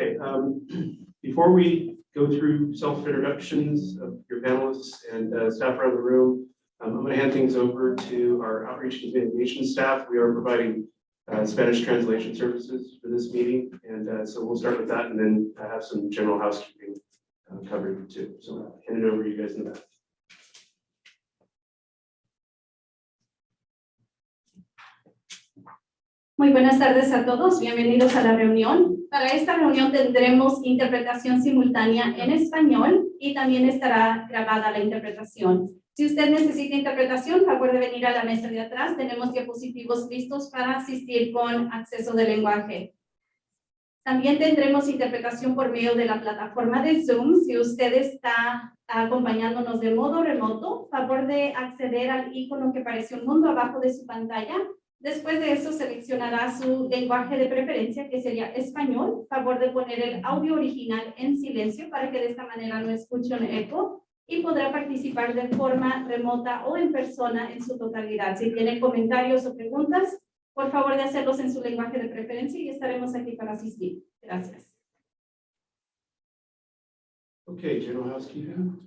Okay, before we go through self-introductions of your panelists and staff around the room, I'm going to hand things over to our outreach and communication staff. We are providing Spanish translation services for this meeting, and so we'll start with that, and then have some general housekeeping covered too. So I'll hand it over to you guys in the back. Muy buenas tardes a todos, bienvenidos a la reunión. Para esta reunión tendremos interpretación simultánea en español y también estará grabada la interpretación. Si usted necesita interpretación, favor de venir a la mesa de atrás. Tenemos diapositivos listos para asistir con acceso de lenguaje. También tendremos interpretación por medio de la plataforma de Zoom. Si usted está acompañándonos de modo remoto, favor de acceder al icono que aparece un mundo abajo de su pantalla. Después de eso seleccionará su lenguaje de preferencia, que sería español. Favor de poner el audio original en silencio para que de esta manera no escuche un eco y podrá participar de forma remota o en persona en su totalidad. Si tiene comentarios o preguntas, por favor de hacerlos en su lenguaje de preferencia y estaremos aquí para asistir. Gracias. Okay, general housekeeping.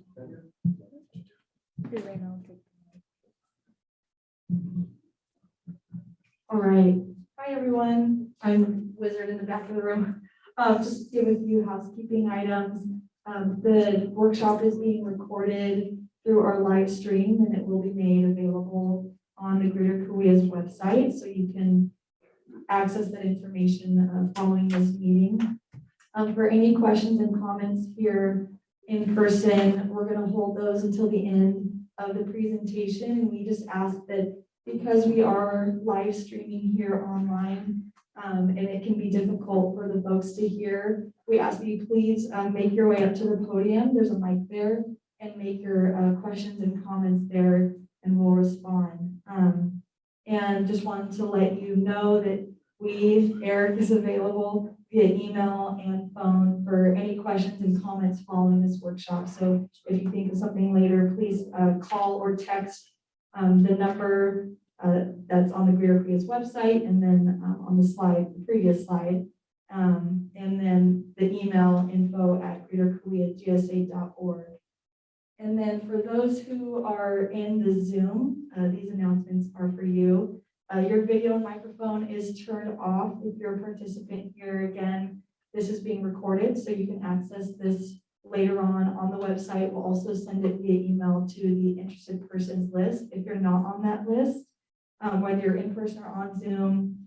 All right. Hi, everyone. I'm Wizard in the back of the room. Just give a few housekeeping items. The workshop is being recorded through our live stream, and it will be made available on the Greater Kauai's website, so you can access that information following this meeting. For any questions and comments here in person, we're going to hold those until the end of the presentation, and we just ask that because we are live streaming here online, and it can be difficult for the folks to hear, we ask that you please make your way up to the podium. There's a mic there, and make your questions and comments there, and we'll respond. And just wanted to let you know that Eric is available via email and phone for any questions and comments following this workshop. So if you think of something later, please call or text the number that's on the Greater Kauai's website, and then on the slide, the previous slide, and then the email info@greaterkauai@gsa.org. And then for those who are in the Zoom, these announcements are for you. Your video and microphone is turned off if you're a participant here. Again, this is being recorded, so you can access this later on the website. We'll also send it via email to the interested persons list. If you're not on that list, whether you're in person or on Zoom,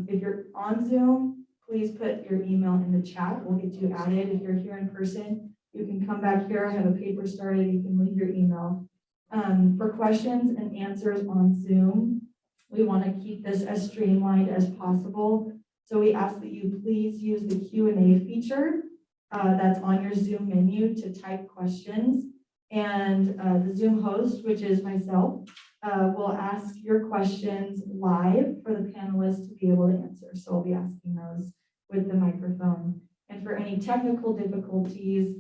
if you're on Zoom, please put your email in the chat. We'll get you added. If you're here in person, you can come back here. I have a paper started. You can leave your email. For questions and answers on Zoom, we want to keep this as streamlined as possible. So we ask that you please use the Q&A feature that's on your Zoom menu to type questions. And the Zoom host, which is myself, will ask your questions live for the panelists to be able to answer. So I'll be asking those with the microphone. And for any technical difficulties,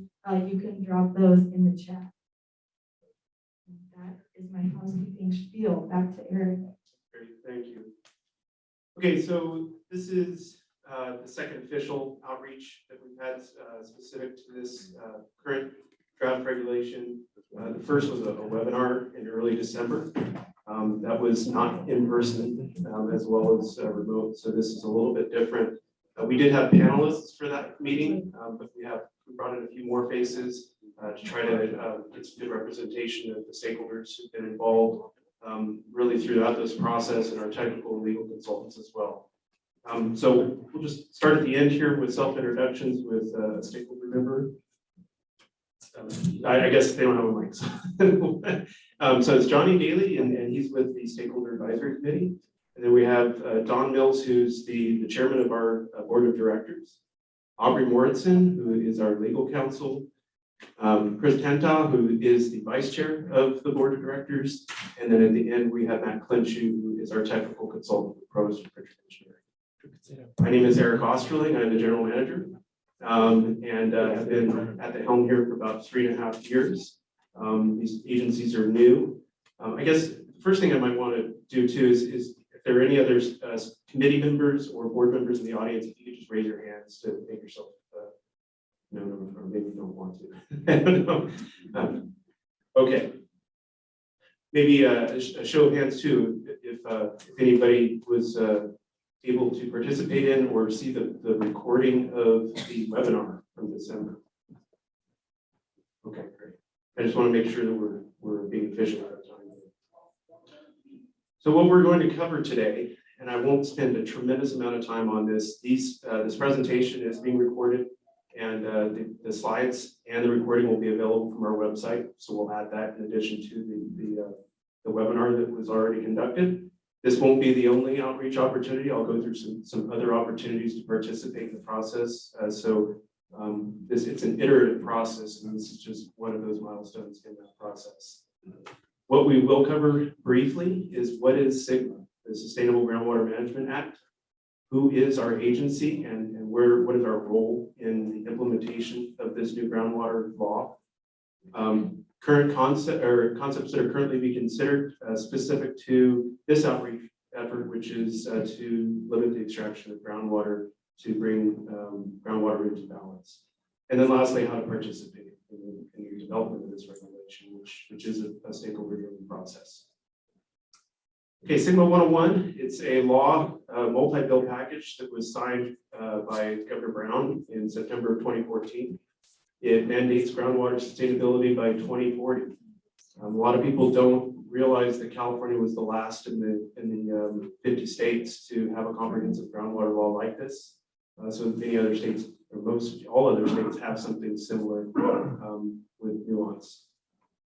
you can drop those in the chat. And that is my housekeeping spiel. Back to Eric. Great, thank you. Okay, so this is the second official outreach that we've had specific to this current draft regulation. The first was a webinar in early December. That was not in person as well as remote, so this is a little bit different. We did have panelists for that meeting, but we brought in a few more faces to try to get some good representation of the stakeholders who've been involved really throughout this process, and our technical and legal consultants as well. So we'll just start at the end here with self-introductions with a stakeholder member. I guess they don't have a mic. So it's Johnny Daly, and he's with the Stakeholder Advisory Committee. And then we have Don Mills, who's the chairman of our board of directors. Aubrey Moritson, who is our legal counsel. Chris Tenta, who is the vice chair of the board of directors. And then at the end, we have Matt Clinchu, who is our technical consultant for pros and engineering. My name is Eric Osterling. I'm the general manager. And I've been at the helm here for about 3.5 years. These agencies are new. I guess the first thing I might want to do too is if there are any other committee members or board members in the audience, if you could just raise your hands to make yourself No, or maybe don't want to. I don't know. Okay. Maybe a show of hands too, if anybody was able to participate in or see the recording of the webinar from December. Okay, great. I just want to make sure that we're being efficient at the time. So what we're going to cover today, and I won't spend a tremendous amount of time on this. This presentation is being recorded, and the slides and the recording will be available from our website. So we'll add that in addition to the webinar that was already conducted. This won't be the only outreach opportunity. I'll go through some other opportunities to participate in the process. It's an iterative process, and this is just one of those milestones in that process. What we will cover briefly is what is SGMA, the Sustainable Groundwater Management Act, who is our agency, and what is our role in the implementation of this new groundwater law. Current concepts that are currently being considered specific to this outreach effort, which is to limit the extraction of groundwater to bring groundwater into balance. And then lastly, how to participate in the development of this regulation, which is a stakeholder driven process. Okay, SGMA 101, it's a law, multi-bill package that was signed by Governor Brown in September of 2014. It mandates groundwater sustainability by 2040. A lot of people don't realize that California was the last in the 50 states to have a comprehensive groundwater law like this. So many other states, or all other states, have something similar with nuance.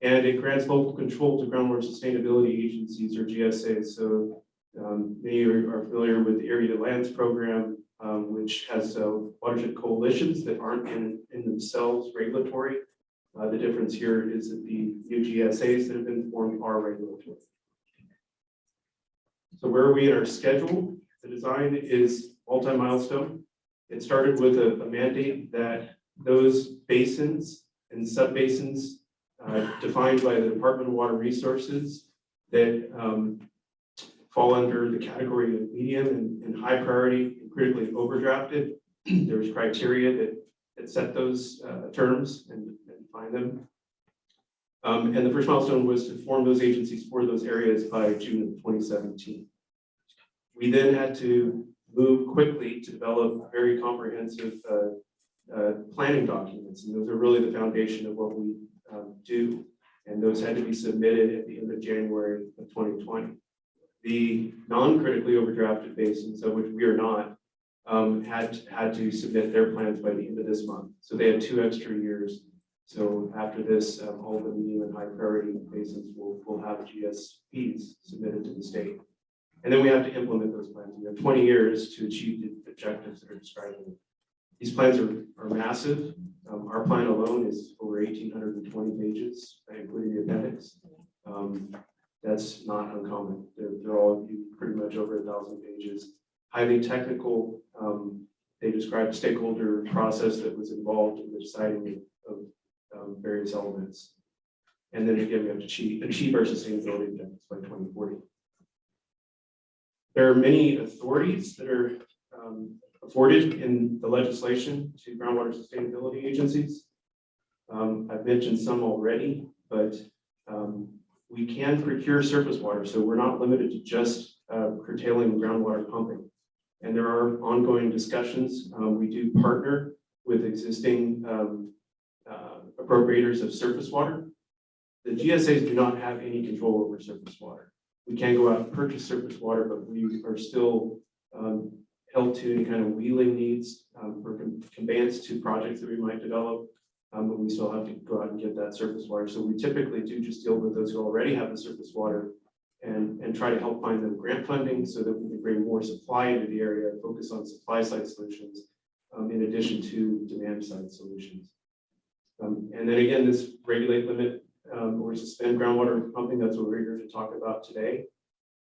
And it grants local control to groundwater sustainability agencies, or GSAs. So many are familiar with the Area to Lands program, which has watershed coalitions that aren't in themselves regulatory. The difference here is that the new GSAs that have been formed are regulatory. So where are we in our schedule? The design is multi-milestone. It started with a mandate that those basins and sub-basins defined by the Department of Water Resources that fall under the category of medium and high priority and critically overdrafted. There's criteria that set those terms and define them. And the first milestone was to form those agencies for those areas by June of 2017. We then had to move quickly to develop very comprehensive planning documents. And those are really the foundation of what we do. And those had to be submitted at the end of January of 2020. The non-critically overdrafted basins, of which we are not, had to submit their plans by the end of this month. So they had 2 extra years. So after this, all the medium and high priority basins will have GSPs submitted to the state. And then we have to implement those plans. We have 20 years to achieve the objectives that are described. These plans are massive. Our plan alone is over 1,820 pages, including the appendix. That's not uncommon. They're all pretty much over 1,000 pages. Highly technical. They describe the stakeholder process that was involved in the deciding of various elements. And then again, we have to achieve our sustainability objectives by 2040. There are many authorities that are afforded in the legislation to groundwater sustainability agencies. I've mentioned some already, but we can procure surface water, so we're not limited to just curtailing groundwater pumping. And there are ongoing discussions. We do partner with existing appropriators of surface water. The GSAs do not have any control over surface water. We can go out and purchase surface water, but we are still held to any kind of wheeling needs for conveyance to projects that we might develop, but we still have to go out and get that surface water. So we typically do just deal with those who already have the surface water and try to help find them grant funding so that we can bring more supply into the area and focus on supply side solutions in addition to demand side solutions. And then again, this regulate, limit, or suspend groundwater pumping, that's what we're here to talk about today.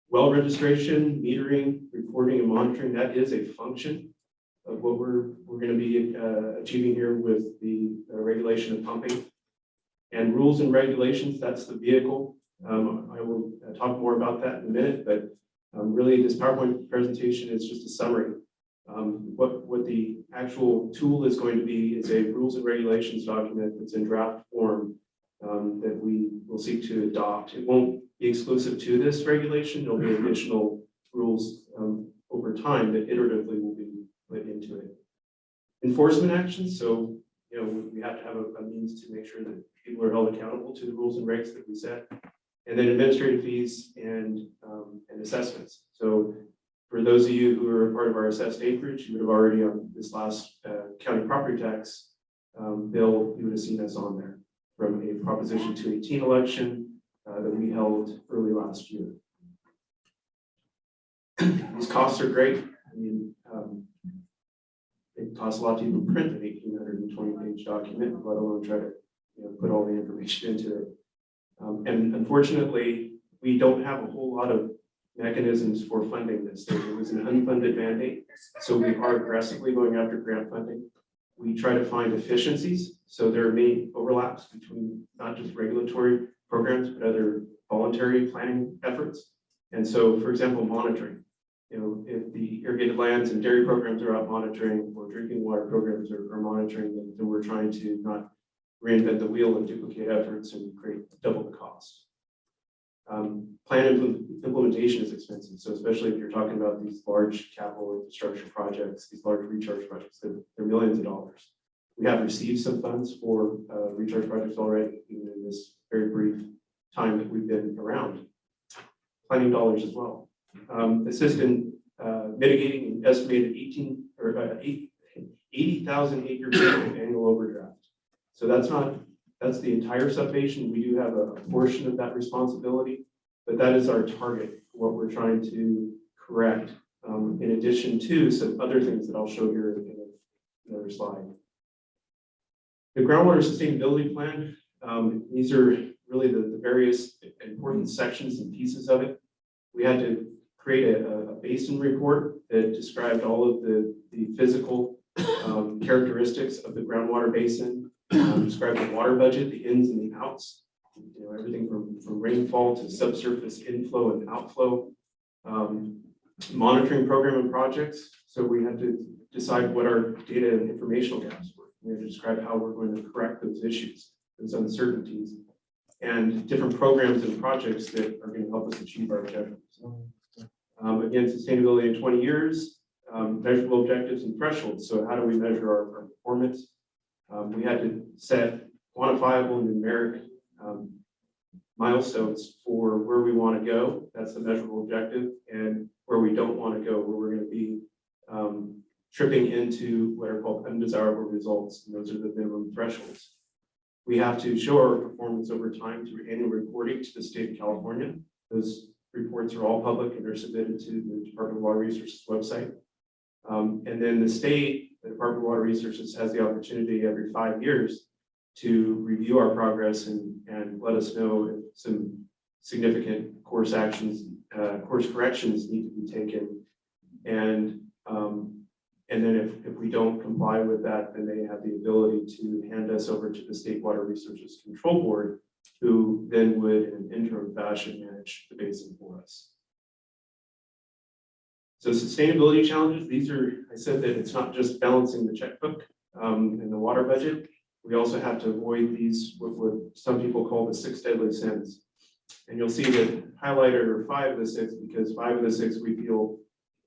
Well registration, metering, reporting, and monitoring, that is a function of what we're going to be achieving here with the regulation of pumping. And rules and regulations, that's the vehicle. I will talk more about that in a minute, but really this PowerPoint presentation is just a summary What the actual tool is going to be is a rules and regulations document that's in draft form that we will seek to adopt. It won't be exclusive to this regulation. There'll be additional rules over time that iteratively will be put into it. Enforcement actions. So, we have to have a means to make sure that people are held accountable to the rules and regs that we set. And then administrative fees and assessments. So for those of you who are part of our assessed acreage, you would have already on this last county property tax bill, you would have seen us on there from a Proposition 218 election that we held early last year. These costs are great. I mean, it costs a lot to even print an 1,820-page document, let alone try to put all the information into it. And unfortunately, we don't have a whole lot of mechanisms for funding this. It was an unfunded mandate, so we are aggressively going after grant funding. We try to find efficiencies, so there are many overlaps between not just regulatory programs, but other voluntary planning efforts. And so, for example, monitoring. If the irrigated lands and dairy programs are out monitoring, or drinking water programs are monitoring, then we're trying to not reinvent the wheel and duplicate efforts and create double the cost. Plan implementation is expensive. So especially if you're talking about these large capital infrastructure projects, these large recharge projects, they're millions of dollars. We have received some funds for recharge projects already, even in this very brief time that we've been around. Planning dollars as well. Assist in mitigating an estimated 80,000 acre feet of annual overdraft. So that's the entire subbasin. We do have a portion of that responsibility, but that is our target, what we're trying to correct, in addition to some other things that I'll show here in another slide. The groundwater sustainability plan, these are really the various important sections and pieces of it. We had to create a basin report that described all of the physical characteristics of the groundwater basin, described the water budget, the ins and the outs, everything from rainfall to subsurface inflow and outflow, monitoring program and projects. So we had to decide what our data and informational gaps were. We had to describe how we're going to correct those issues, those uncertainties, and different programs and projects that are going to help us achieve our objectives. Again, sustainability in 20 years, measurable objectives and thresholds. So how do we measure our performance? We had to set quantifiable and numeric milestones for where we want to go. That's the measurable objective, and where we don't want to go, where we're going to be tripping into what are called undesirable results. And those are the minimum thresholds. We have to show our performance over time through annual reporting to the state of California. Those reports are all public and are submitted to the Department of Water Resources website. And then the state, the Department of Water Resources, has the opportunity every 5 years to review our progress and let us know if some significant course corrections need to be taken. And then if we don't comply with that, then they have the ability to hand us over to the State Water Resources Control Board, who then would, in an interim fashion, manage the basin for us. So sustainability challenges, these are, I said that it's not just balancing the checkbook and the water budget. We also have to avoid these, what some people call the 6 deadly sins. And you'll see that highlighted are 5 of the 6, because 5 of the 6 we feel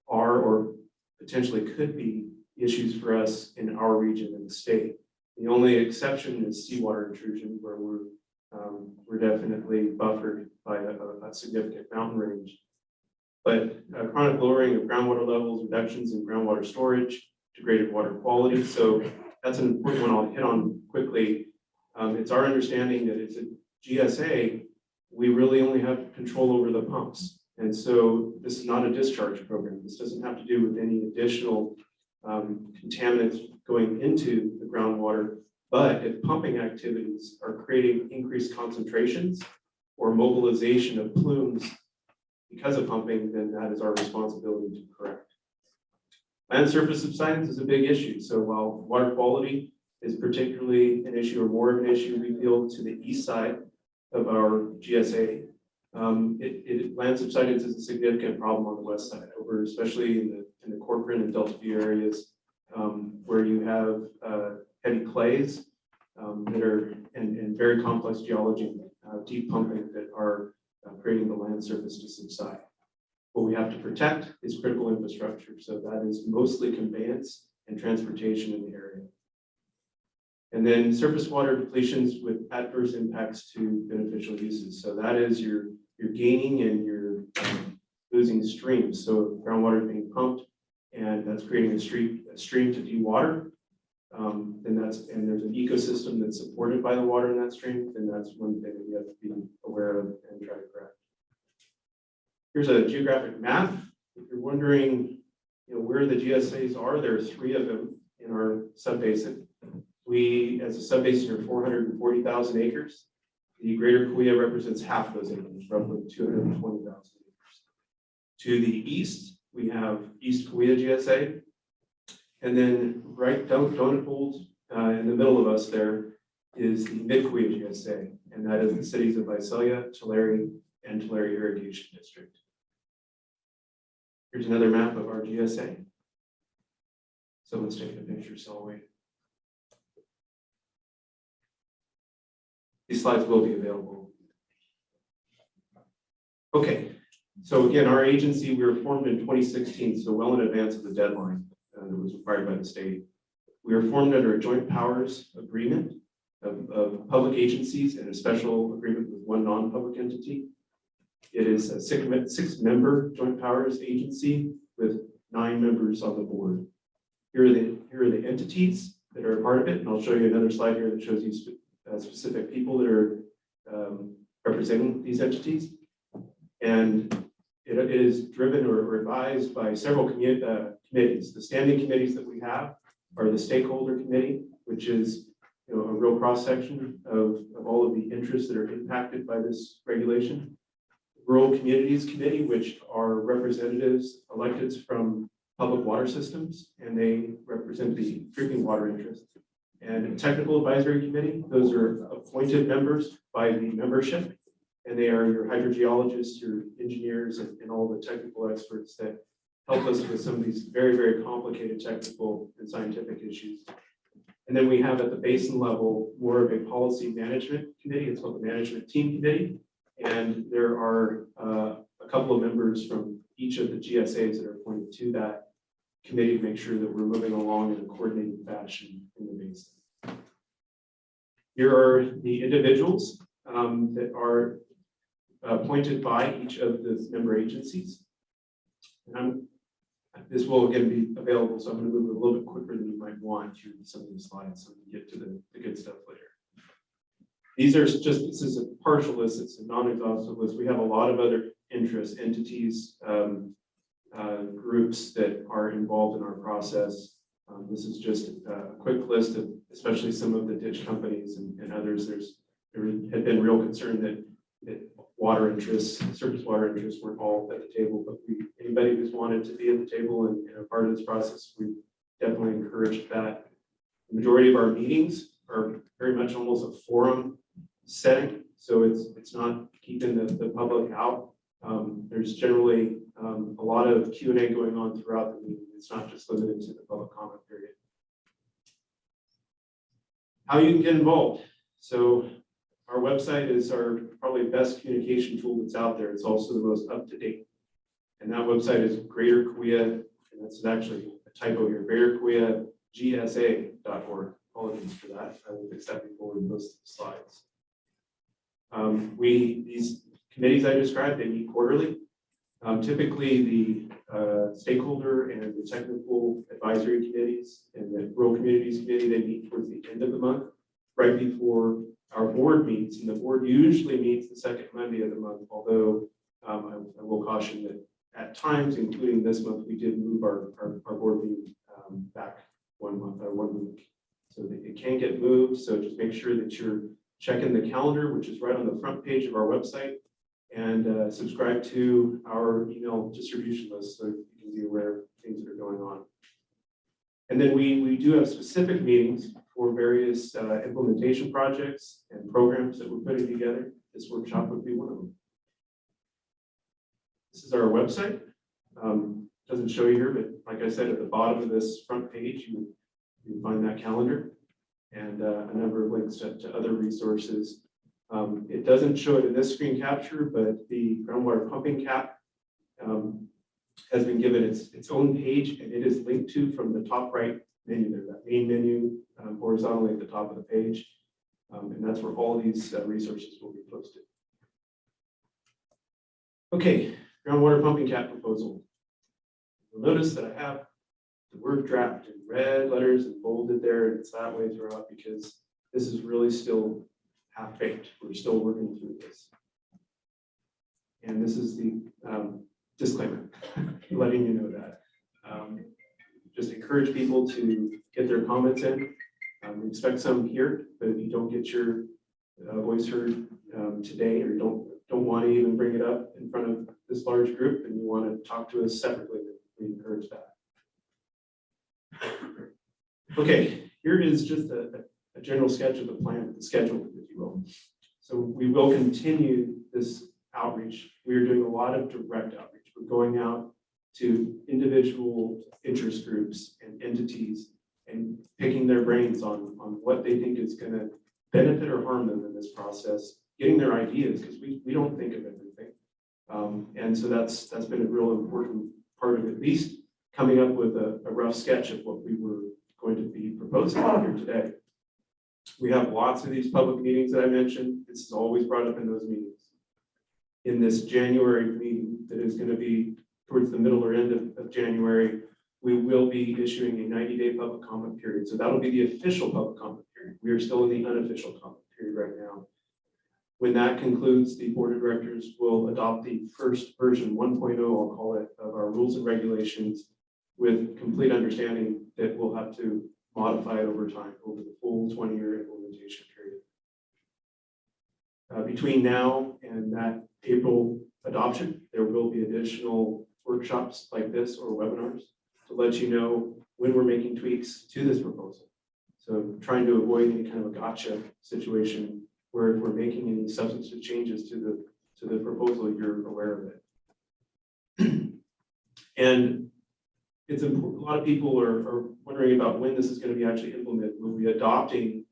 are or potentially could be issues for us in our region in the state. The only exception is seawater intrusion, where we're definitely buffered by a significant mountain range. But chronic lowering of groundwater levels, reductions in groundwater storage, degraded water quality. So that's an important one I'll hit on quickly. It's our understanding that it's a GSA, we really only have control over the pumps. And so this is not a discharge program. This doesn't have to do with any additional contaminants going into the groundwater. But if pumping activities are creating increased concentrations or mobilization of plumes because of pumping, then that is our responsibility to correct. Land surface subsidence is a big issue. So while water quality is particularly an issue, or more of an issue, we feel to the east side of our GSA, Land subsidence is a significant problem on the west side, over especially in the Corcoran and Delta View areas, where you have heavy clays that are and very complex geology, deep pumping that are creating the land surface to subside. What we have to protect is critical infrastructure, so that is mostly conveyance and transportation in the area. And then surface water depletions with adverse impacts to beneficial uses. So that is you're gaining and you're losing streams. So groundwater is being pumped, and that's creating a stream to dewater. And there's an ecosystem that's supported by the water in that stream. And that's one thing that we have to be aware of and try to correct. Here's a geographic map. If you're wondering, where the GSAs are, there are 3 of them in our subbasin. We, as a subbasin, are 440,000 acres. The greater Kauai represents half those acres, roughly 220,000 acres. To the east, we have East Kauai GSA. And then right donut holes in the middle of us there is the Mid Kauai GSA. And that is the cities of Visalia, Tulare, and Tulare Irrigation District. Here's another map of our GSA. Someone's taking a picture, so I'll wait. These slides will be available. Okay, so again, our agency, we were formed in 2016, so well in advance of the deadline that was required by the state. We were formed under a joint powers agreement of public agencies and a special agreement with one non-public entity. It is a 6-member joint powers agency with 9 members on the board. Here are the entities that are a part of it, and I'll show you another slide here that shows you specific people that are representing these entities. And it is driven or advised by several committees. The standing committees that we have are the Stakeholder Committee, which is a real cross-section of all of the interests that are impacted by this regulation. Rural Communities Committee, which are representatives elected from public water systems, and they represent the drinking water interest. And Technical Advisory Committee, those are appointed members by the membership, and they are your hydrogeologists, your engineers, and all the technical experts that help us with some of these very, very complicated technical and scientific issues. And then we have at the basin level more of a policy management committee. It's called the Management Team Committee. And there are a couple of members from each of the GSAs that are appointed to that committee to make sure that we're moving along in a coordinated fashion in the basin. Here are the individuals that are appointed by each of the member agencies. And this will again be available, so I'm going to move a little bit quicker than you might want through some of the slides so we can get to the good stuff later. These are just, this is a partial list, it's a non-exhaustive list. We have a lot of other interests, entities, groups that are involved in our process. This is just a quick list of, especially some of the ditch companies and others. There had been real concern that water interests, surface water interests weren't all at the table, but anybody who's wanted to be at the table and a part of this process, we definitely encouraged that. The majority of our meetings are very much almost a forum setting, so it's not keeping the public out. There's generally a lot of Q&A going on throughout the meeting. It's not just limited to the public comment period. How you can get involved. So our website is our probably best communication tool that's out there. It's also the most up-to-date. And that website is Greater Kauai, and that's actually a typo here, GKGSA.org. Apologies for that. I will fix that before we post the slides. These committees I described, they meet quarterly. Typically, the stakeholder and the technical advisory committees and the rural communities committee, they meet towards the end of the month, right before our board meets. And the board usually meets the second Monday of the month, although I will caution that at times, including this month, we did move our board meeting back 1 month or 1 week. So that it can get moved. So just make sure that you're checking the calendar, which is right on the front page of our website, and subscribe to our email distribution list so you can be aware of things that are going on. And then we do have specific meetings for various implementation projects and programs that we're putting together. This workshop would be one of them. This is our website. Doesn't show you here, but like I said, at the bottom of this front page, you can find that calendar and a number of links to other resources. It doesn't show it in this screen capture, but the groundwater pumping cap has been given its own page, and it is linked to from the top right menu there, that main menu horizontally at the top of the page. And that's where all these resources will be posted. Okay, groundwater pumping cap proposal. You'll notice that I have the word draft in red letters and bolded there, and it's that way throughout because this is really still half-baked. We're still working through this. And this is the disclaimer, letting you know that. Just encourage people to get their comments in. We expect some here, but if you don't get your voice heard today, or don't want to even bring it up in front of this large group, and you want to talk to us separately, we encourage that. Okay, here is just a general sketch of the plan, the schedule, if you will. So we will continue this outreach. We are doing a lot of direct outreach. We're going out to individual interest groups and entities and picking their brains on what they think is going to benefit or harm them in this process, getting their ideas, because we don't think of everything. And so that's been a real important part of at least coming up with a rough sketch of what we were going to be proposing here today. We have lots of these public meetings that I mentioned. This is always brought up in those meetings. In this January meeting that is going to be towards the middle or end of January, we will be issuing a 90-day public comment period. So that'll be the official public comment period. We are still in the unofficial comment period right now. When that concludes, the board of directors will adopt the first version 1.0, I'll call it, of our rules and regulations with complete understanding that we'll have to modify it over time, over the full 20-year implementation period. Between now and that April adoption, there will be additional workshops like this or webinars to let you know when we're making tweaks to this proposal. So trying to avoid any kind of a gotcha situation where if we're making any substantive changes to the proposal, you're aware of it. And it's important, a lot of people are wondering about when this is going to be actually implemented. We'll be adopting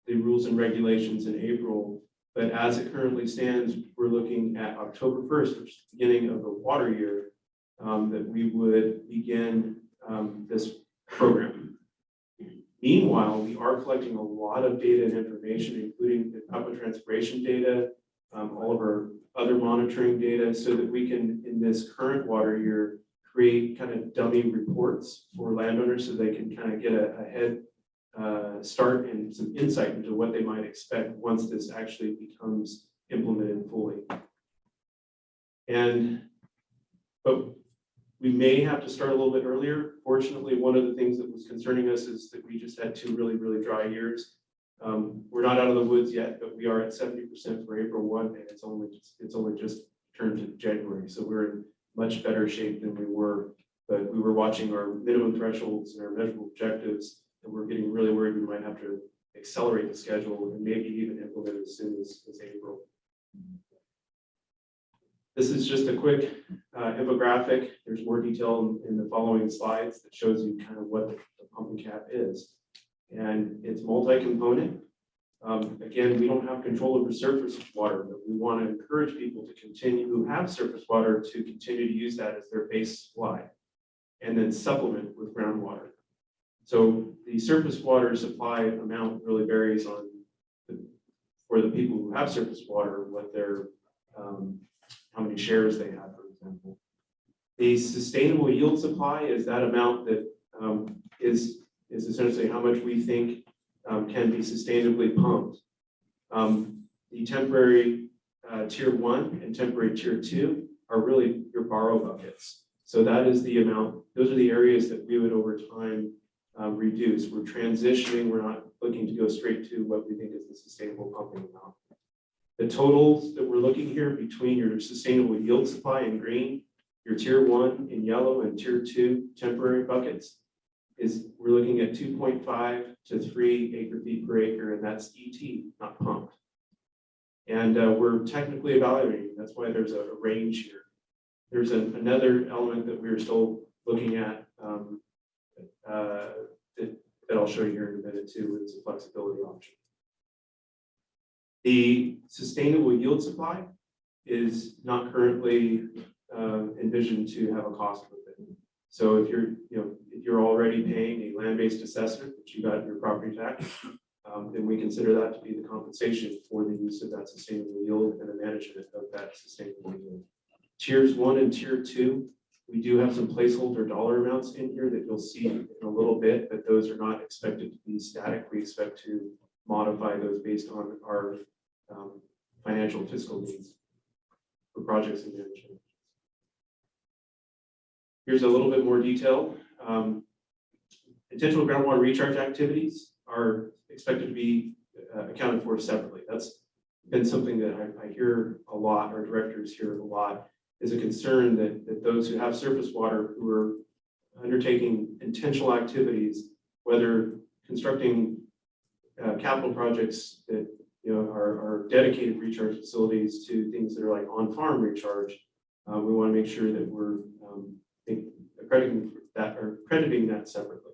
the rules and regulations in April, but as it currently stands, we're looking at October 1st, which is the beginning of the water year, that we would begin this program. Meanwhile, we are collecting a lot of data and information, including the evapotranspiration data, all of our other monitoring data, so that we can, in this current water year, create kind of dummy reports for landowners so they can kind of get a head start and some insight into what they might expect once this actually becomes implemented fully. But we may have to start a little bit earlier. Fortunately, one of the things that was concerning us is that we just had 2 really, really dry years. We're not out of the woods yet, but we are at 70% for April 1, and it's only just turned to January. So we're in much better shape than we were, but we were watching our minimum thresholds and our measurable objectives, and we're getting really worried we might have to accelerate the schedule and maybe even implement it as soon as April. This is just a quick infographic. There's more detail in the following slides that shows you kind of what the pumping cap is. And it's multi-component. Again, we don't have control over surface water, but we want to encourage people to continue, who have surface water, to continue to use that as their base supply and then supplement with groundwater. So the surface water supply amount really varies on for the people who have surface water, what their how many shares they have, for example. The sustainable yield supply is that amount that is essentially how much we think can be sustainably pumped. The temporary tier 1 and temporary tier 2 are really your borrow buckets. So that is the amount, those are the areas that we would over time reduce. We're transitioning, we're not looking to go straight to what we think is the sustainable pumping amount. The totals that we're looking here between your sustainable yield supply in green, your tier 1 in yellow, and tier 2 temporary buckets is we're looking at 2.5 to 3 acre-feet per acre, and that's ET, not pumped. And we're technically evaluating, that's why there's a range here. There's another element that we're still looking at that I'll show you here in a minute too. It's a flexibility option. The sustainable yield supply is not currently envisioned to have a cost with it. So if you're already paying a land-based assessment that you got in your property tax, then we consider that to be the compensation for the use of that sustainable yield and the management of that sustainable yield. Tiers 1 and Tier 2, we do have some placeholder dollar amounts in here that you'll see in a little bit, but those are not expected to be static. We expect to modify those based on our financial and fiscal needs for projects and management. Here's a little bit more detail. Intentional groundwater recharge activities are expected to be accounted for separately. That's been something that I hear a lot, our directors hear a lot, is a concern that those who have surface water who are undertaking intentional activities, whether constructing capital projects that are dedicated recharge facilities to things that are like on-farm recharge, we want to make sure that we're crediting that separately.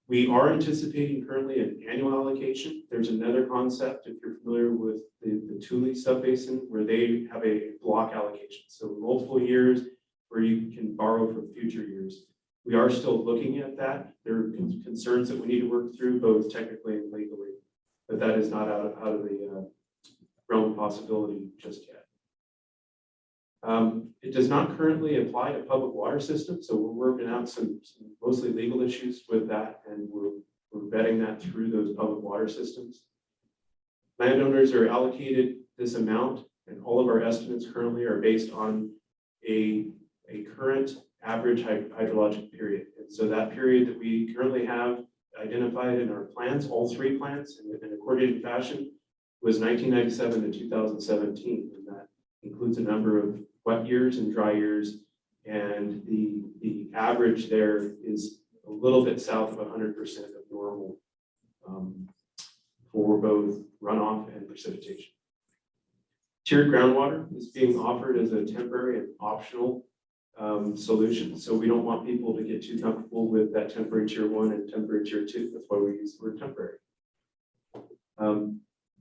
We are anticipating currently an annual allocation. There's another concept, if you're familiar with the Tule subbasin, where they have a block allocation. So multiple years where you can borrow from future years. We are still looking at that. There are concerns that we need to work through, both technically and legally, but that is not out of the realm of possibility just yet. It does not currently apply to public water systems, so we're working out some mostly legal issues with that, and we're vetting that through those public water systems. Landowners are allocated this amount, and all of our estimates currently are based on a current average hydrologic period. And so that period that we currently have identified in our plans, all three plans in a coordinated fashion, was 1997 to 2017, and that includes a number of wet years and dry years, and the average there is a little bit south of 100% of normal for both runoff and precipitation. Tiered groundwater is being offered as a temporary and optional solution, so we don't want people to get too comfortable with that temporary Tier 1 and temporary Tier 2. That's why we use the word temporary.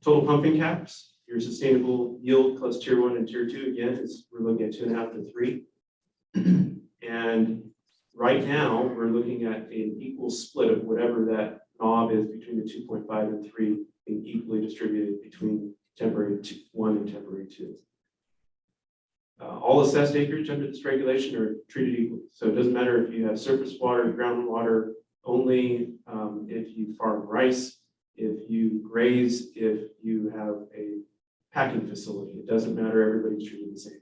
Total pumping caps. Your sustainable yield plus Tier 1 and Tier 2 again is we're looking at 2.5 to 3. And right now we're looking at an equal split of whatever that knob is between the 2.5 and 3 being equally distributed between temporary 1 and temporary 2. All assessed acreage under this regulation are treated equally. So it doesn't matter if you have surface water, groundwater only, if you farm rice, if you graze, if you have a packing facility. It doesn't matter, everybody's treated the same.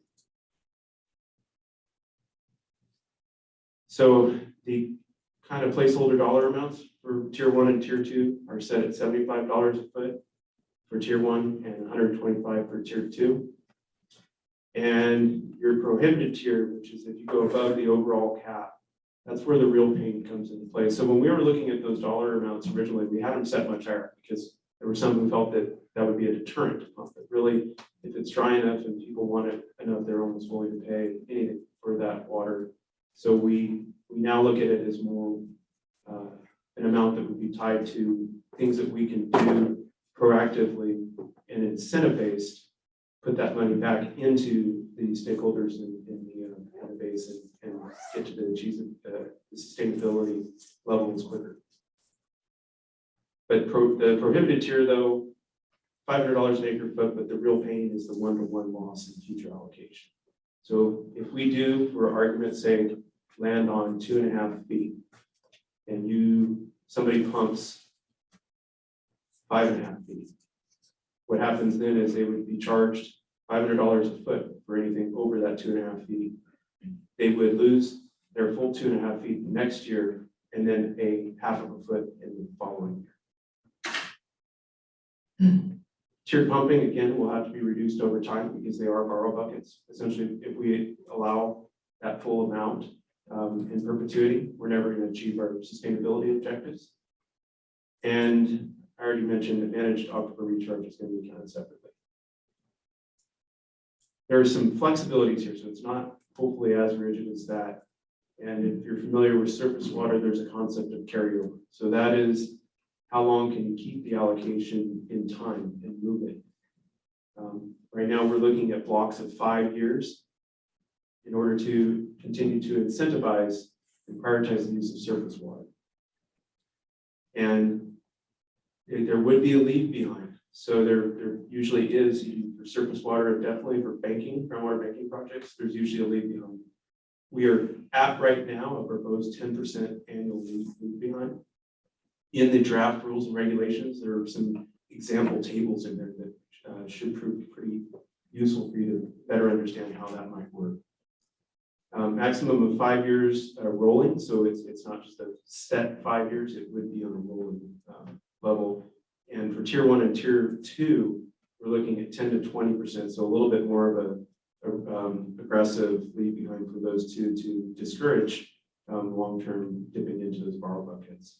So the kind of placeholder dollar amounts for Tier 1 and Tier 2 are set at $75 a foot for Tier 1 and $125 for Tier 2. And your prohibited tier, which is if you go above the overall cap, that's where the real pain comes into play. So when we were looking at those dollar amounts originally, we had them set much higher because there were some who felt that that would be a deterrent to pump it. Really, if it's dry enough and people want it enough, they're almost willing to pay anything for that water. So we now look at it as more an amount that would be tied to things that we can do proactively and incentive-based, put that money back into the stakeholders in the basin and get to the sustainability levels quicker. But the prohibited tier, though, $500 an acre foot, but the real pain is the one-to-one loss in future allocation. So if we do, for argument's sake, land on 2.5 feet, and somebody pumps 5.5 feet, what happens then is they would be charged $500 a foot for anything over that 2.5 feet. They would lose their full 2.5 feet next year, and then pay half of a foot in the following year. Tiered pumping, again, will have to be reduced over time because they are borrow buckets. Essentially, if we allow that full amount in perpetuity, we're never going to achieve our sustainability objectives. And I already mentioned that managed aquifer recharge is going to be counted separately. There are some flexibilities here, so it's not hopefully as rigid as that. And if you're familiar with surface water, there's a concept of carryover. So that is how long can you keep the allocation in time and move it. Right now, we're looking at blocks of 5 years in order to continue to incentivize and prioritize the use of surface water. And there would be a leave behind. So there usually is for surface water, and definitely for banking, groundwater banking projects, there's usually a leave behind. We are at right now a proposed 10% annual leave behind. In the draft rules and regulations, there are some example tables in there that should prove pretty useful for you to better understand how that might work. Maximum of 5 years rolling, so it's not just a set 5 years, it would be on a rolling level. And for tier 1 and tier 2, we're looking at 10 to 20%, so a little bit more of a aggressive leave behind for those two to discourage long-term dipping into those borrow buckets.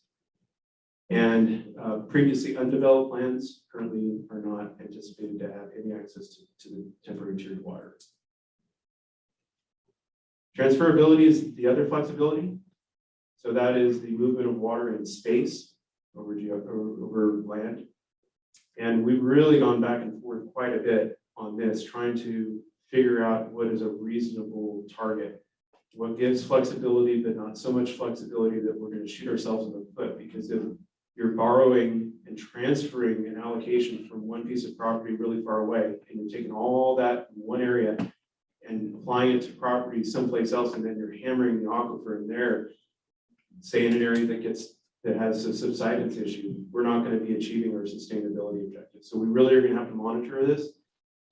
And previously undeveloped lands currently are not anticipated to have any access to the temporary tiered water. Transferability is the other flexibility. So that is the movement of water in space over land. And we've really gone back and forth quite a bit on this, trying to figure out what is a reasonable target. What gives flexibility, but not so much flexibility that we're going to shoot ourselves in the foot, because if you're borrowing and transferring an allocation from one piece of property really far away, and you're taking all that in one area and applying it to property someplace else, and then you're hammering the aquifer in there, say in an area that has a subsidence issue, we're not going to be achieving our sustainability objectives. So we really are going to have to monitor this.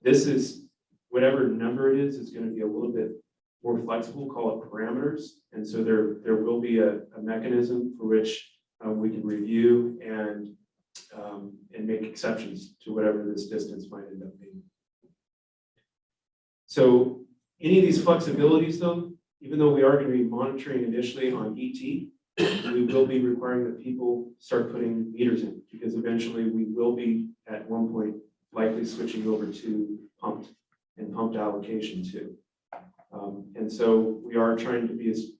This is, whatever number it is going to be a little bit more flexible, call it parameters. And so there will be a mechanism for which we can review and make exceptions to whatever this distance might end up being. So any of these flexibilities though, even though we are going to be monitoring initially on ET, we will be requiring that people start putting meters in, because eventually we will be at one point likely switching over to pumped allocation too. And so we are trying to be as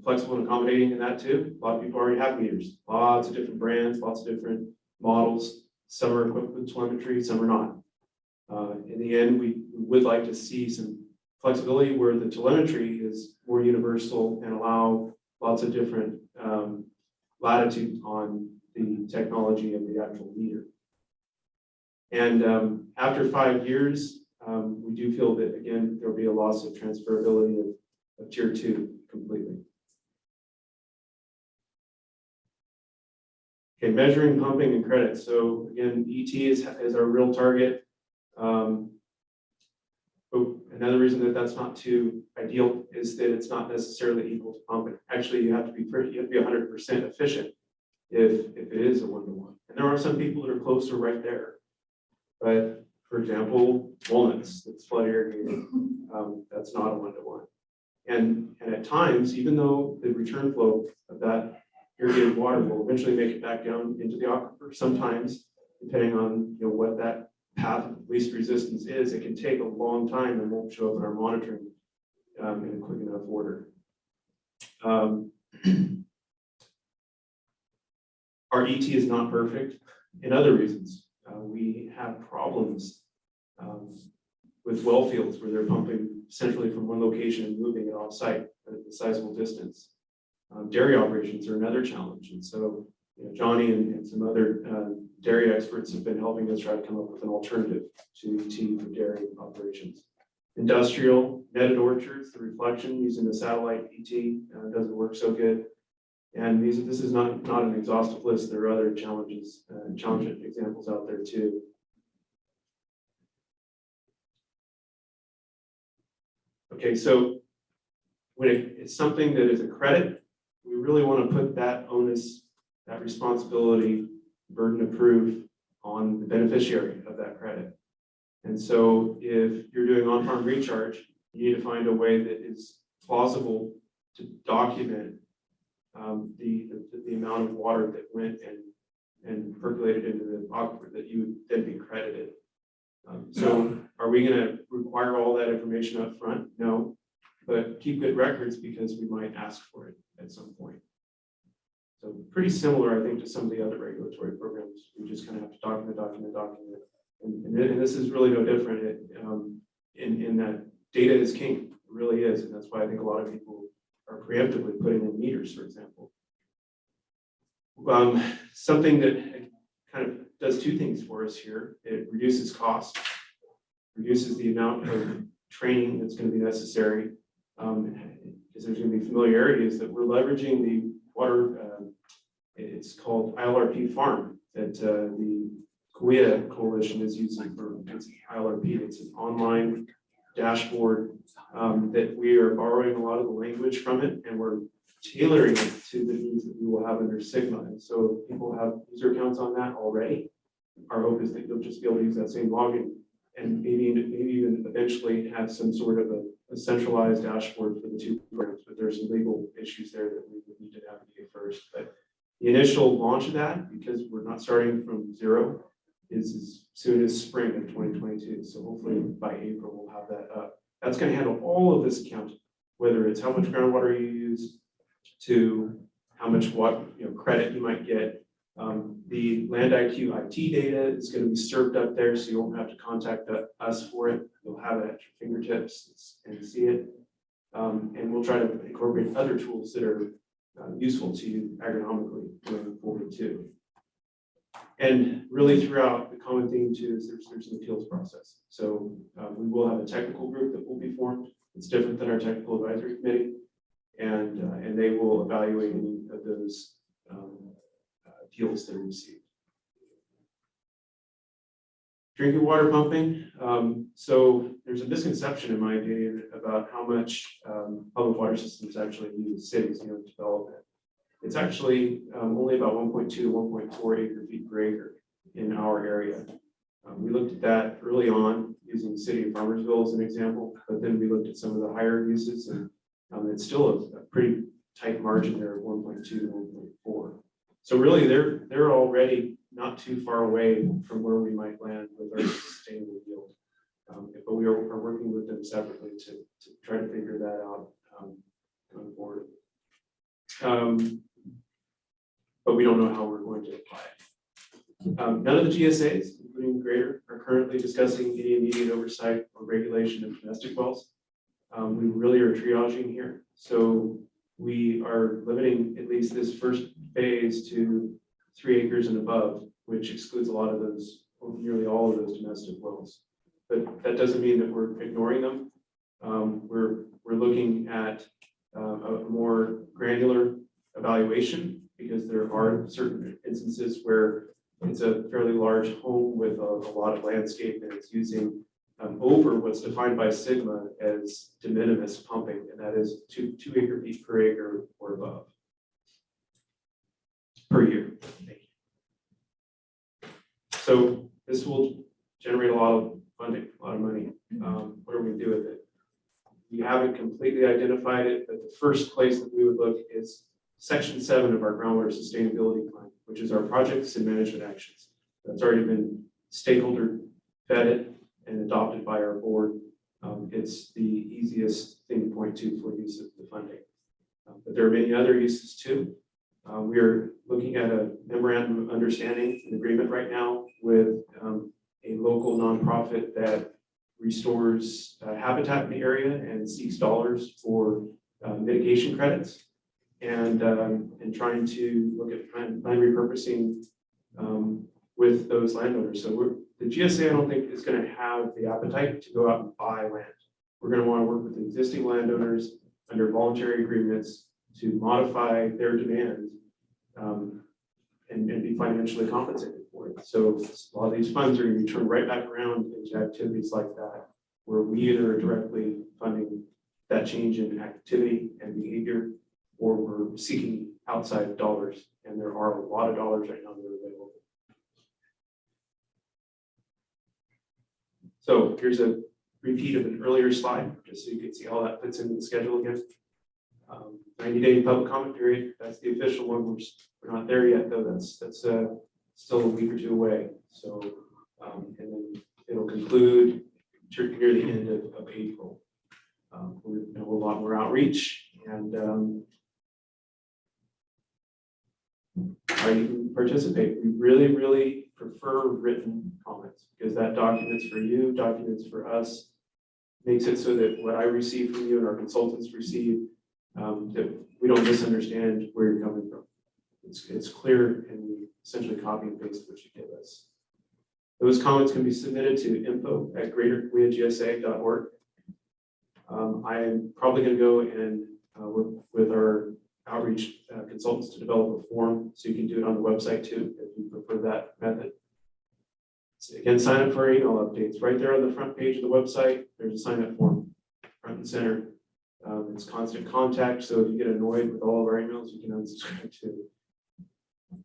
flexible and accommodating in that too. A lot of people already have meters, lots of different brands, lots of different models. Some are equipped with telemetry, some are not. In the end, we would like to see some flexibility where the telemetry is more universal and allow lots of different latitude on the technology and the actual meter. And after 5 years, we do feel that, again, there'll be a loss of transferability of tier 2 completely. Okay, measuring, pumping, and credits. So again, ET is our real target. But another reason that that's not too ideal is that it's not necessarily equal to pumping. Actually, you have to be 100% efficient if it is a 1-to-1. And there are some people that are closer right there. But for example, walnuts, that's flood irrigated. That's not a 1-to-1. And at times, even though the return flow of that irrigated water will eventually make it back down into the aquifer, sometimes, depending on what that path of least resistance is, it can take a long time and won't show up in our monitoring in a quick enough order. Our ET is not perfect in other reasons. We have problems with well fields where they're pumping centrally from one location and moving it off site at a sizable distance. Dairy operations are another challenge. And so Johnny and some other dairy experts have been helping us try to come up with an alternative to ET for dairy operations. Industrial netted orchards, the reflection using the satellite ET doesn't work so good. And this is not an exhaustive list. There are other challenges, challenging examples out there too. Okay, so when it's something that is a credit, we really want to put that onus, that responsibility, burden of proof on the beneficiary of that credit. And so if you're doing on-farm recharge, you need to find a way that is plausible to document the amount of water that went and percolated into the aquifer that you would then be credited. So are we going to require all that information up front? No, but keep good records because we might ask for it at some point. So pretty similar, I think, to some of the other regulatory programs. We just kind of have to document. And this is really no different in that data is king. It really is. And that's why I think a lot of people are preemptively putting in meters, for example. Something that kind of does two things for us here. It reduces cost, reduces the amount of training that's going to be necessary, because there's going to be familiarity, is that we're leveraging the water, it's called ILRP Farm, that the Kauai Coalition is using for its ILRP. It's an online dashboard that we are borrowing a lot of the language from it, and we're tailoring it to the needs that we will have under Sigma. And so if people have user accounts on that already, our hope is that you'll just be able to use that same login and maybe even eventually have some sort of a centralized dashboard for the two programs. But there's some legal issues there that we would need to navigate first. But the initial launch of that, because we're not starting from zero, is as soon as spring of 2022. So hopefully by April, we'll have that up. That's going to handle all of this accounting, whether it's how much groundwater you use to how much credit you might get. The Land IQ IT data is going to be served up there, so you won't have to contact us for it. You'll have it at your fingertips and see it. And we'll try to incorporate other tools that are useful to you agronomically going forward too. And really throughout, the common theme too is there's an appeals process. So we will have a technical group that will be formed. It's different than our technical advisory committee, and they will evaluate any of those appeals that are received. Drinking water pumping. So there's a misconception, in my opinion, about how much public water systems actually use cities, development. It's actually only about 1.2 to 1.4 acre feet per acre in our area. We looked at that early on using the city of Farmersville as an example, but then we looked at some of the higher uses, and it's still a pretty tight margin there of 1.2 to 1.4. So really, they're already not too far away from where we might land with our sustainable yield. But we are working with them separately to try to figure that out going forward. But we don't know how we're going to apply it. None of the GSAs, including Greater, are currently discussing any immediate oversight or regulation of domestic wells. We really are triaging here. So we are limiting at least this first phase to 3 acres and above, which excludes a lot of those, or nearly all of those domestic wells. But that doesn't mean that we're ignoring them. We're looking at a more granular evaluation, because there are certain instances where it's a fairly large home with a lot of landscape, and it's using over what's defined by Sigma as de minimis pumping, and that is 2 acre feet per acre or above per year. So this will generate a lot of funding, a lot of money. What are we going to do with it? We haven't completely identified it, but the first place that we would look is Section 7 of our Groundwater Sustainability Plan, which is our projects and management actions. That's already been stakeholder vetted and adopted by our board. It's the easiest thing to point to for use of the funding. But there are many other uses too. We are looking at a memorandum of understanding and agreement right now with a local nonprofit that restores habitat in the area and seeks dollars for mitigation credits, and trying to look at land repurposing with those landowners. So the GSA, I don't think, is going to have the appetite to go out and buy land. We're going to want to work with existing landowners under voluntary agreements to modify their demands and be financially compensated for it. So a lot of these funds are going to be turned right back around into activities like that, where we either are directly funding that change in activity and behavior, or we're seeking outside dollars. And there are a lot of dollars right now that are available. So here's a repeat of an earlier slide, just so you can see how that fits into the schedule again. 90-day public comment period. That's the official one. We're not there yet, though. That's still a week or two away. So, and then it'll conclude near the end of April. We're going to have a lot more outreach, and how you can participate. We really, really prefer written comments because that documents for you, documents for us, makes it so that what I receive from you and our consultants receive, that we don't misunderstand where you're coming from. It's clear, and we essentially copy and paste what you give us. Those comments can be submitted to info@greatergkgsa.org. I am probably going to go and work with our outreach consultants to develop a form, so you can do it on the website too, if you prefer that method. So again, sign up for our email updates. Right there on the front page of the website, there's a sign up form, front and center. It's constant contact, so if you get annoyed with all of our emails, you can unsubscribe too.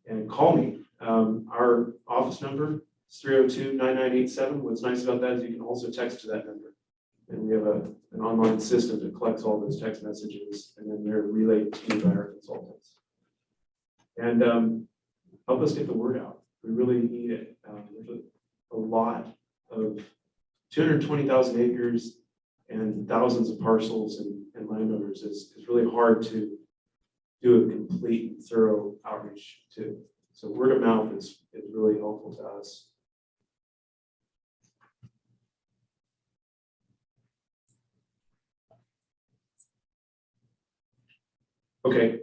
And call me. Our office number is 302-9987. What's nice about that is you can also text to that number. And we have an online system that collects all those text messages, and then they're relayed to you by our consultants. And help us get the word out. We really need it. There's a lot of 220,000 acres and thousands of parcels and landowners. It's really hard to do a complete and thorough outreach to. So word of mouth is really helpful to us. Okay,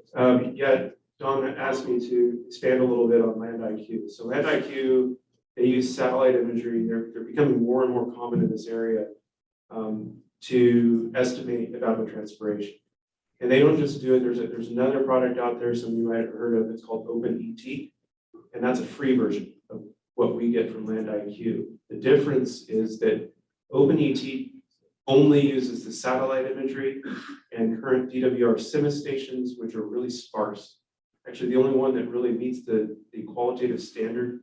yeah, Don asked me to expand a little bit on Land IQ. So Land IQ, they use satellite imagery. They're becoming more and more common in this area to estimate evapotranspiration. And they don't just do it. There's another product out there, some of you might have heard of. It's called OpenET, and that's a free version of what we get from Land IQ. The difference is that OpenET only uses the satellite imagery and current DWR CIMA stations, which are really sparse. Actually, the only one that really meets the qualitative standard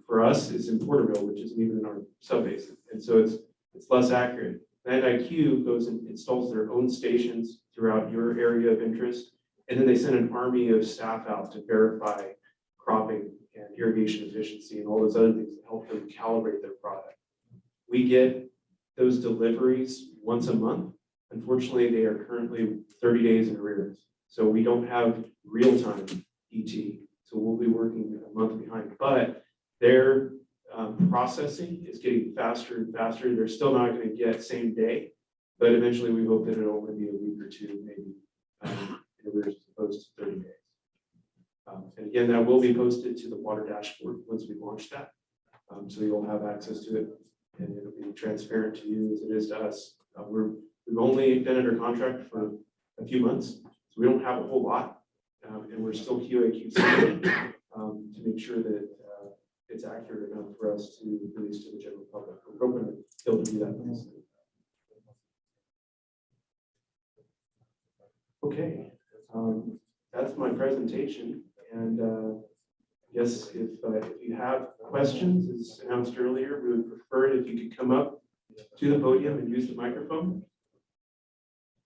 for us is in Porterville, which isn't even in our subbasin. And so it's less accurate. Land IQ goes and installs their own stations throughout your area of interest, and then they send an army of staff out to verify cropping and irrigation efficiency and all those other things to help them calibrate their product. We get those deliveries once a month. Unfortunately, they are currently 30 days in arrears. So we don't have real-time ET. So we'll be working a month behind, but their processing is getting faster and faster. They're still not going to get same day, but eventually we hope that it'll only be a week or two, maybe, in arrears as opposed to 30 days. And again, that will be posted to the water dashboard once we launch that. So you'll have access to it, and it'll be transparent to you as it is to us. We've only been under contract for a few months, so we don't have a whole lot, and we're still QA/QC to make sure that it's accurate enough for us to release to the general public. We're hoping to be able to do that. Okay, that's my presentation, and yes, if you have questions, as announced earlier, we would prefer it if you could come up to the podium and use the microphone.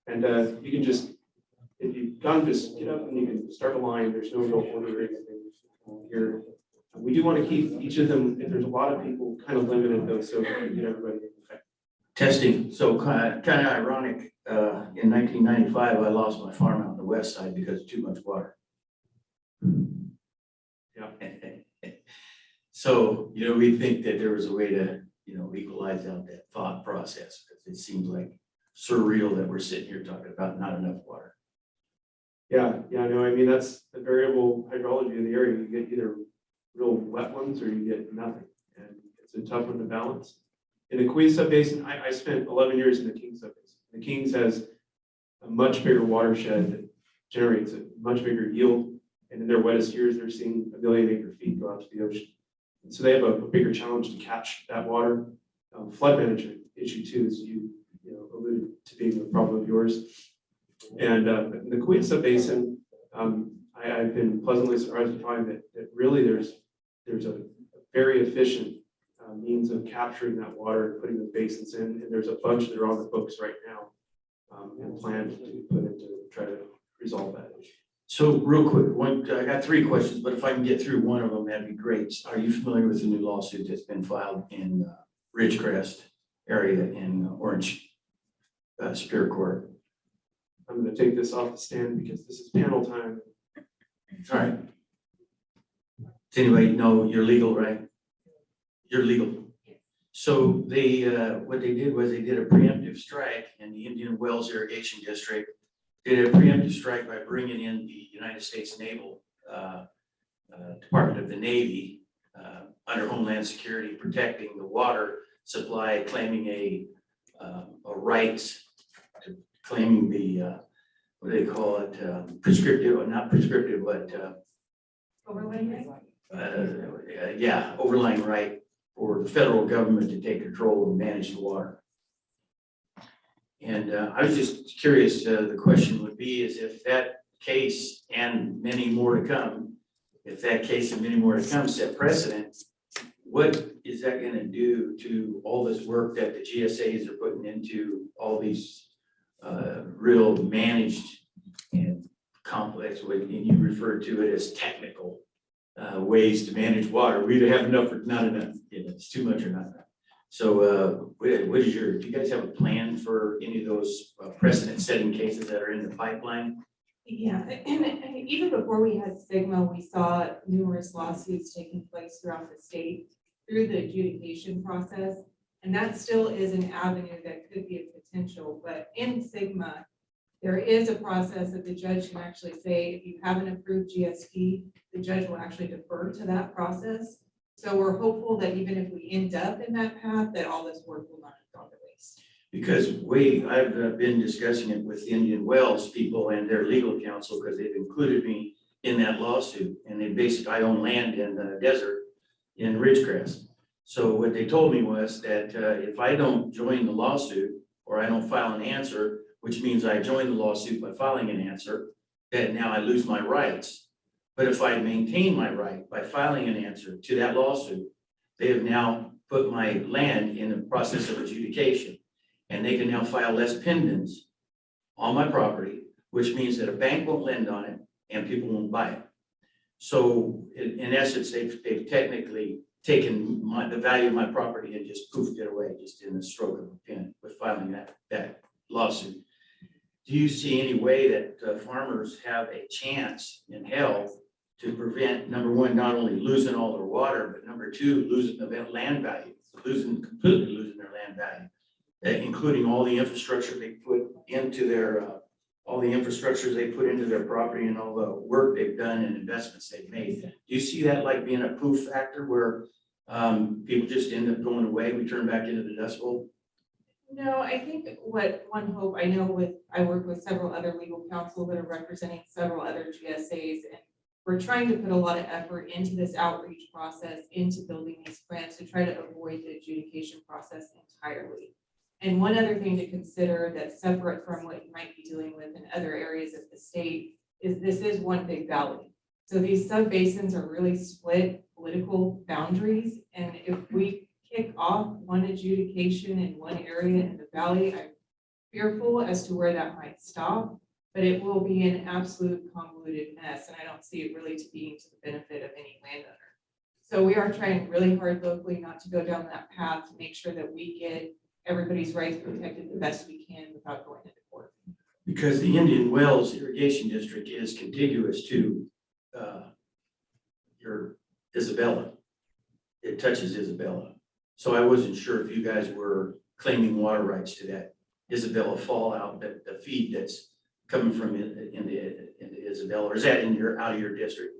And you can just, if you've gone, just get up and you can start a line. There's no real order or anything here. We do want to keep each of them, if there's a lot of people, kind of limited though, so we can get everybody. Testing. So kind of ironic. In 1995, I lost my farm out on the west side because of too much water. Yeah. So, we think that there was a way to, equalize out that thought process, because it seems like surreal that we're sitting here talking about not enough water. Yeah, no, I mean, that's the variable hydrology of the area. You get either real wet ones or you get nothing. And it's a tough one to balance. In the Queen Subbasin, I spent 11 years in the King Subbasin. The Kings has a much bigger watershed that generates a much bigger yield. And in their wettest years, they're seeing 1 million acre feet go out to the ocean. And so they have a bigger challenge to catch that water. Flood management issue too, as you alluded to being a problem of yours. And in the Queen Subbasin, I've been pleasantly surprised to find that really there's a very efficient means of capturing that water and putting the basins in, and there's a bunch that are on the books right now and planned to put in to try to resolve that issue. So real quick, I got 3 questions, but if I can get through one of them, that'd be great. Are you familiar with the new lawsuit that's been filed in Ridgecrest area in Orange, Superior Court. I'm gonna take this off the stand because this is panel time. All right. Does anybody know you're legal, right? You're legal. So they, what they did was they did a preemptive strike in the Indian Wells Irrigation District. Did a preemptive strike by bringing in the United States Naval Department of the Navy under Homeland Security, protecting the water supply, claiming a right, claiming the what do they call it? Prescriptive, or not prescriptive, but Overlay, right? yeah, overlying right for the federal government to take control and manage the water. And I was just curious, the question would be is if that case and many more to come, if that case and many more to come set precedent, what is that going to do to all this work that the GSAs are putting into all these real managed and complex, and you referred to it as technical ways to manage water? We either have enough or not enough. It's too much or not enough. So what is do you guys have a plan for any of those precedent-setting cases that are in the pipeline? Yeah, and even before we had Sigma, we saw numerous lawsuits taking place throughout the state through the adjudication process. And that still is an avenue that could be a potential, but in Sigma, there is a process that the judge can actually say, if you have an approved GSP, the judge will actually defer to that process. So we're hopeful that even if we end up in that path, that all this work will not have gone to waste. Because I've been discussing it with Indian Wells people and their legal counsel, because they've included me in that lawsuit. And they basically, I own land in the desert in Ridgecrest. So what they told me was that if I don't join the lawsuit or I don't file an answer, which means I join the lawsuit by filing an answer, that now I lose my rights. But if I maintain my right by filing an answer to that lawsuit, they have now put my land in the process of adjudication. And they can now file less pendants on my property, which means that a bank won't lend on it and people won't buy it. So in essence, they've technically taken the value of my property and just poofed it away just in the stroke of a pen with filing that lawsuit. Do you see any way that farmers have a chance in hell to prevent, number one, not only losing all their water, but number two, losing the land value, completely losing their land value, including all the infrastructure they put into their, all the infrastructures they put into their property and all the work they've done and investments they've made? Do you see that like being a poof factor where people just end up going away, we turn back into the Dust Bowl? No, I think what one hope, I know I work with several other legal counsel that are representing several other GSAs, and we're trying to put a lot of effort into this outreach process, into building these plans to try to avoid the adjudication process entirely. And one other thing to consider that's separate from what you might be dealing with in other areas of the state is this is one big valley. So these sub-basins are really split political boundaries. And if we kick off one adjudication in one area in the valley, I'm fearful as to where that might stop, but it will be an absolute convoluted mess. And I don't see it really to being to the benefit of any landowner. So we are trying really hard locally not to go down that path to make sure that we get everybody's rights protected the best we can without going into court. Because the Indian Wells Irrigation District is contiguous to your Isabella. It touches Isabella. So I wasn't sure if you guys were claiming water rights to that Isabella fallout, that the feed that's coming from into Isabella, or is that out of your district?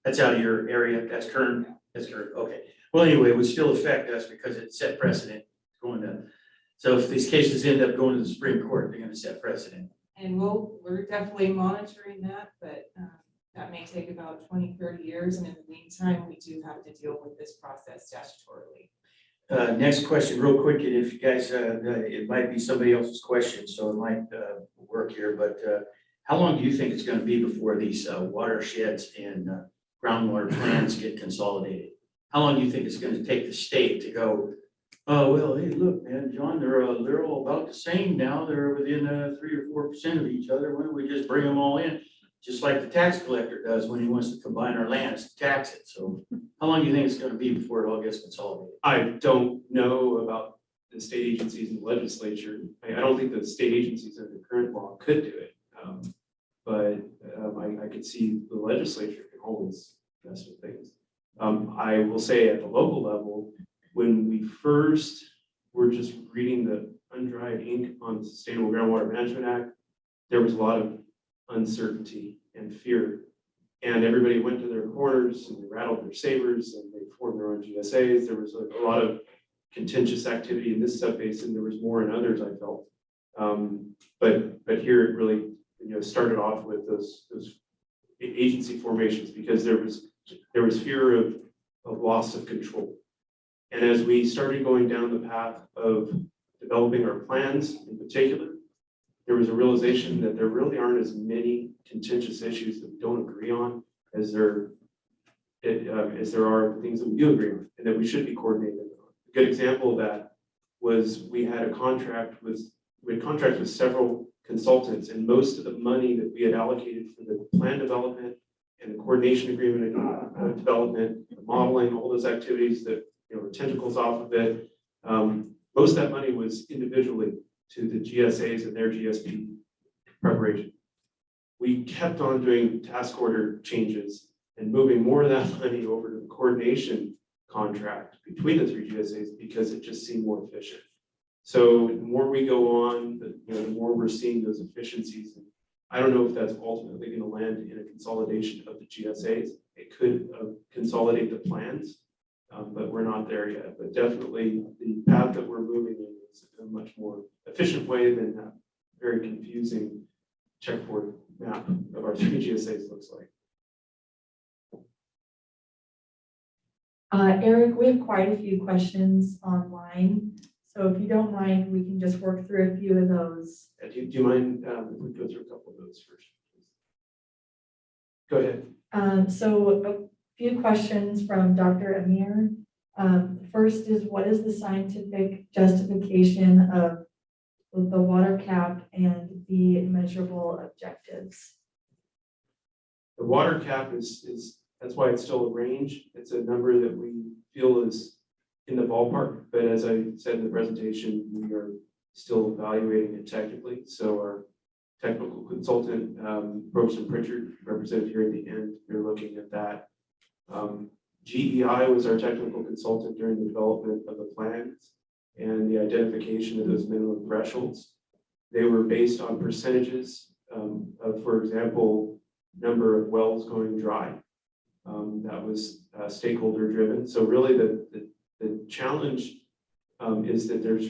That's out of your area. That's current. Okay. Well, anyway, it would still affect us because it set precedent going to. So if these cases end up going to the Supreme Court, they're going to set precedent. And we're definitely monitoring that, but that may take about 20, 30 years. And in the meantime, we do have to deal with this process statutorily. Next question, real quick, and if you guys, it might be somebody else's question, so it might work here, but how long do you think it's going to be before these watersheds and groundwater plans get consolidated? How long do you think it's going to take the state to go, oh, well, hey, look, man, John, they're all about the same now. They're within 3 or 4% of each other. Why don't we just bring them all in? just like the tax collector does when he wants to combine our lands to tax it. So how long do you think it's gonna be before it all gets consolidated? I don't know about the state agencies and the legislature. I don't think the state agencies under the current law could do it. But I could see the legislature can always mess with things. I will say at the local level, when we first were just reading the undried ink on the Sustainable Groundwater Management Act, there was a lot of uncertainty and fear. And everybody went to their corners and they rattled their sabers and they formed their own GSAs. There was a lot of contentious activity in this subbasin. There was more in others, I felt. But here it really, started off with those agency formations because there was fear of loss of control. And as we started going down the path of developing our plans in particular, there was a realization that there really aren't as many contentious issues that we don't agree on as there are things that we do agree on and that we should be coordinated on. A good example of that was we had contract with several consultants, and most of the money that we had allocated for the plan development and the coordination agreement development, the modeling, all those activities that were tentacles off of it, most of that money was individually to the GSAs and their GSP preparation. We kept on doing task order changes and moving more of that money over to the coordination contract between the three GSAs because it just seemed more efficient. So the more we go on, the more we're seeing those efficiencies. And I don't know if that's ultimately going to land in a consolidation of the GSAs. It could consolidate the plans, but we're not there yet. But definitely the path that we're moving in is a much more efficient way than that very confusing checkerboard map of our three GSAs looks like. Eric, we have quite a few questions online. So if you don't mind, we can just work through a few of those. Do you mind if we go through a couple of those first? Go ahead. So a few questions from Dr. Amir. First is, what is the scientific justification of the water cap and the measurable objectives? The water cap that's why it's still a range. It's a number that we feel is in the ballpark, but as I said in the presentation, we are still evaluating it technically. So our technical consultant, Professor Pritchard, represented here at the end, they're looking at that. GEI was our technical consultant during the development of the plans and the identification of those minimum thresholds. They were based on percentages of, for example, number of wells going dry. That was stakeholder driven. So really the challenge is that there's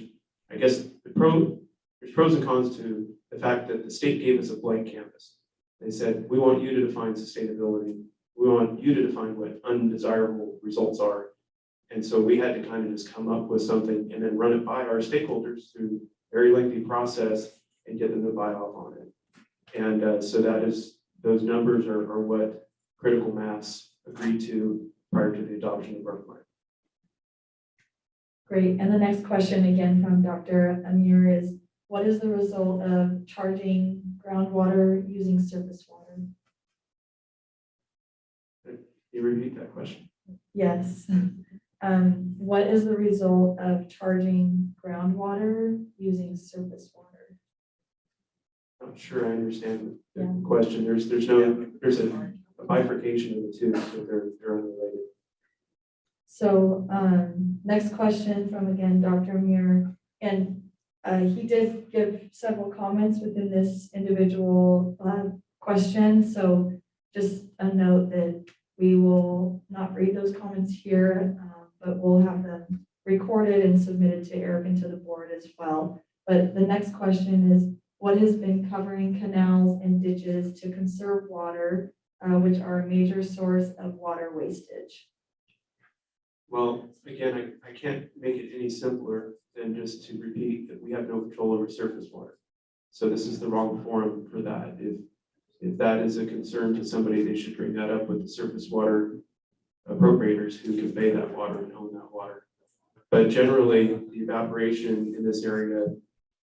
pros and cons to the fact that the state gave us a blank canvas. They said, we want you to define sustainability. We want you to define what undesirable results are. And so we had to kind of just come up with something and then run it by our stakeholders through a very lengthy process and get them to buy off on it. And so those numbers are what critical mass agreed to prior to the adoption of our plan. Great. And the next question again from Dr. Amir is, what is the result of charging groundwater using surface water? Can you repeat that question? Yes. What is the result of charging groundwater using surface water? Not sure I understand the Yeah. question. There's a bifurcation of the two, so they're unrelated. So next question from again, Dr. Amir, and he did give several comments within this individual question. So just a note that we will not read those comments here, but we'll have them recorded and submitted to Eric and to the board as well. But the next question is, what has been covering canals and ditches to conserve water, which are a major source of water wastage? Well, again, I can't make it any simpler than just to repeat that we have no control over surface water. So this is the wrong forum for that. If that is a concern to somebody, they should bring that up with the surface water appropriators who convey that water and own that water. But generally, the evaporation in this area,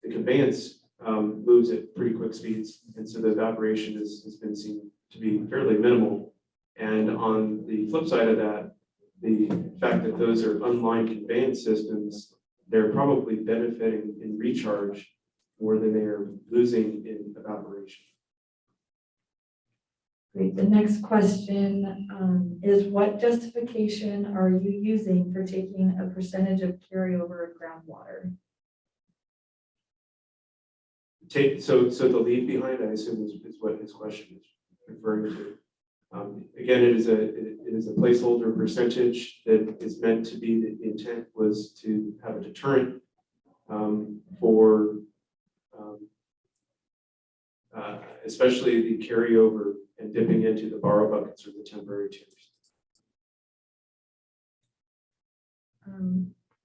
the conveyance moves at pretty quick speeds. And so the evaporation has been seen to be fairly minimal. And on the flip side of that, the fact that those are unlined conveyance systems, they're probably benefiting in recharge more than they are losing in evaporation. Great. The next question is, what justification are you using for taking a percentage of carryover groundwater? So the lead behind, I assume, is what his question is referring to. Again, it is a placeholder percentage that is meant to be, the intent was to have a deterrent for especially the carryover and dipping into the borrow buckets or the temporary tiers.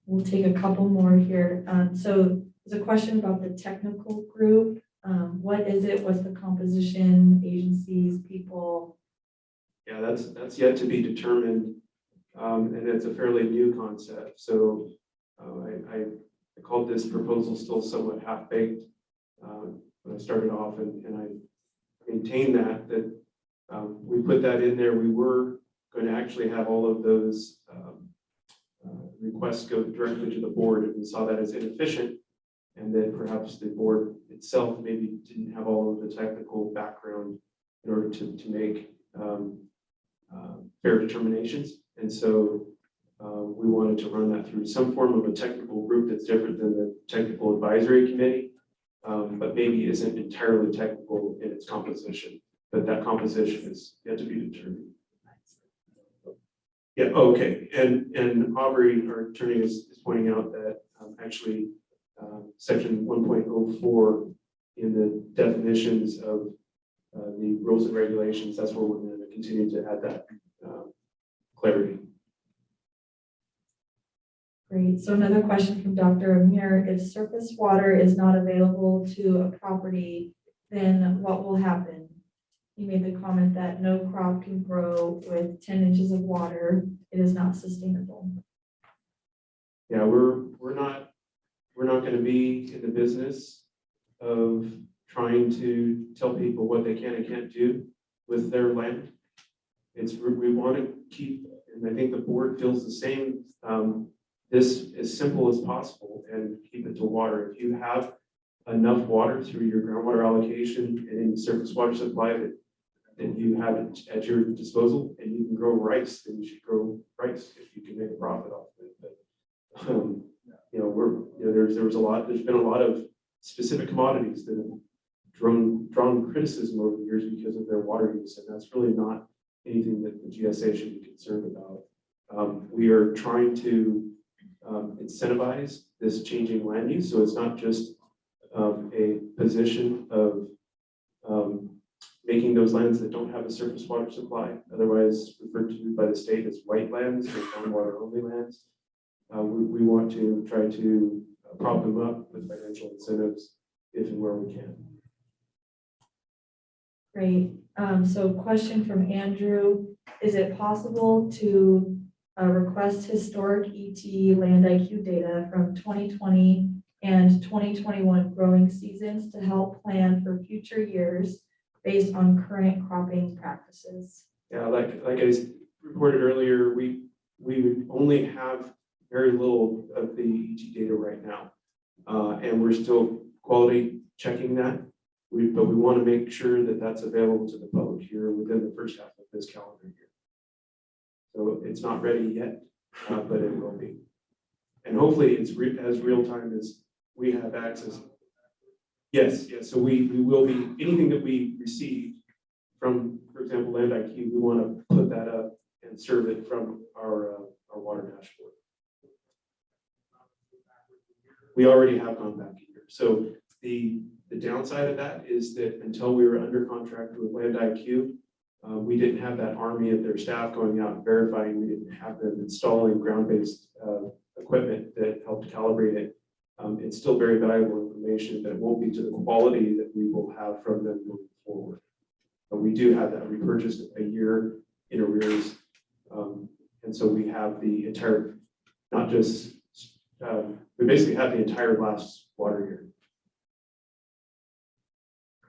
We'll take a couple more here. So there's a question about the technical group. What is it? What's the composition, agencies, people? Yeah, that's yet to be determined, and it's a fairly new concept. So I called this proposal still somewhat half-baked when I started off, and I maintain that we put that in there. We were going to actually have all of those requests go directly to the board, and we saw that as inefficient, and that perhaps the board itself maybe didn't have all of the technical background in order to make fair determinations. And so we wanted to run that through some form of a technical group that's different than the technical advisory committee, but maybe isn't entirely technical in its composition, but that composition is yet to be determined. Yeah, okay. And Aubrey, our attorney, is pointing out that actually section 1.04 in the definitions of the rules and regulations, that's where we're going to continue to add that clarity. Great. So another question from Dr. Amir: if surface water is not available to a property, then what will happen? He made the comment that no crop can grow with 10 inches of water. It is not sustainable. Yeah, we're not going to be in the business of trying to tell people what they can and can't do with their land. We want to keep, and I think the board feels the same, this as simple as possible and keep it to water. If you have enough water through your groundwater allocation and any surface water supply that you have it at your disposal and you can grow rice, then you should grow rice if you can make a profit off of it. But there's been a lot of specific commodities that have drawn criticism over the years because of their water use, and that's really not anything that the GSA should be concerned about. We are trying to incentivize this changing land use, so it's not just a position of making those lands that don't have a surface water supply, otherwise referred to by the state as white lands or groundwater only lands. We want to try to prop them up with financial incentives if and where we can. Great. So question from Andrew: is it possible to request historic ET land IQ data from 2020 and 2021 growing seasons to help plan for future years based on current cropping practices? Yeah, like I reported earlier, we would only have very little of the ET data right now, and we're still quality checking that. But we want to make sure that that's available to the public here within the first half of this calendar year. So it's not ready yet, but it will be. And hopefully it's as real time as we have access. Yes. So we will be, anything that we receive from, for example, Land IQ, we want to put that up and serve it from our water dashboard. We already have gone back here. So the downside of that is that until we were under contract with Land IQ, we didn't have that army of their staff going out and verifying. We didn't have them installing ground-based equipment that helped calibrate it. It's still very valuable information, but it won't be to the quality that we will have from them moving forward. But we do have that. We purchased a year in arrears. And so we have the entire, not just, we basically have the entire last water year.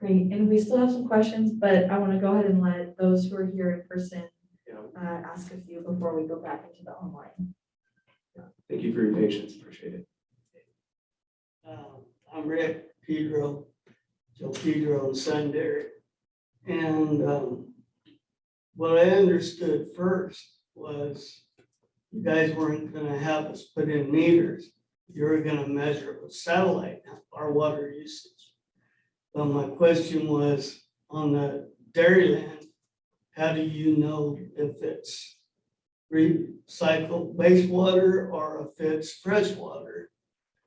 Great, and we still have some questions, but I want to go ahead and let those who are here in person ask a few before we go back into the online. Thank you for your patience, appreciate it. I'm Rick Pedro, Joe Pedro and Son Derek. And what I understood first was you guys weren't gonna have us put in meters. You were gonna measure it with satellite, our water usage. But my question was on the dairy land, how do you know if it's recycled wastewater or if it's fresh water?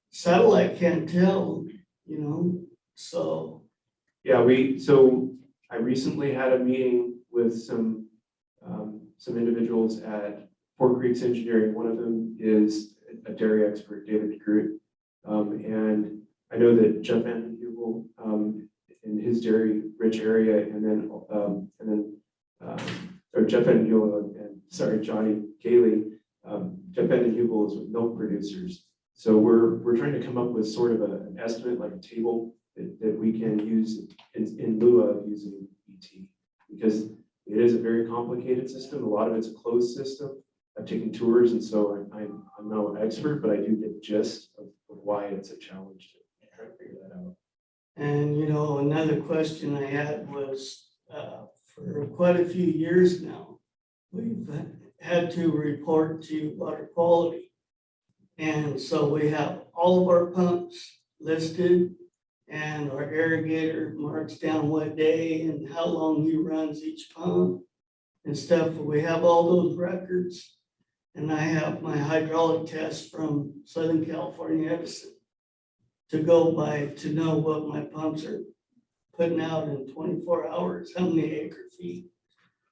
Satellite can't tell, you know, so. Yeah, I recently had a meeting with some individuals at Four Creeks Engineering. One of them is a dairy expert, David Groot. And I know that Jeff Van Hubel in his dairy rich area, or Jeff Van Hubel and Johnny Gailey, Jeff Van Hubel is with milk producers. So we're trying to come up with sort of an estimate, like a table that we can use in lieu of using ET, because it is a very complicated system. A lot of it's a closed system. I've taken tours, and so I'm no expert, but I do get the gist of why it's a challenge to try to figure that out. And, you know, another question I had was, for quite a few years now, we've had to report to water quality. And so we have all of our pumps listed and our irrigator marks down what day and how long he runs each pump and stuff. We have all those records. And I have my hydraulic test from Southern California Edison to go by to know what my pumps are putting out in 24 hours, how many acre feet.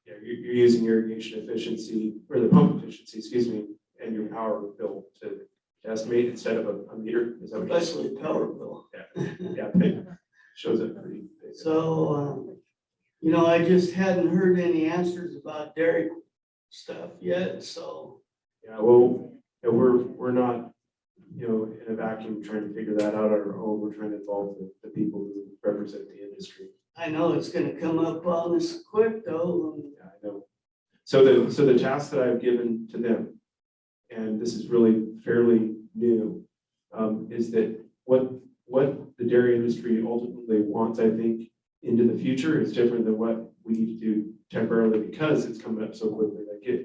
Yeah, you're using irrigation efficiency, or the pump efficiency, excuse me, and your power bill to estimate instead of a meter. Is that what you're saying? Especially power bill. Yeah, it shows up pretty big. So, you know, I just hadn't heard any answers about dairy stuff yet, so. Yeah, well, yeah, we're not, you know, in a vacuum trying to figure that out on our own. We're trying to involve the people who represent the industry. I know it's gonna come up on us quick though. Yeah, I know. So the task that I've given to them, and this is really fairly new, is that what the dairy industry ultimately wants, I think, into the future is different than what we need to do temporarily because it's coming up so quickly.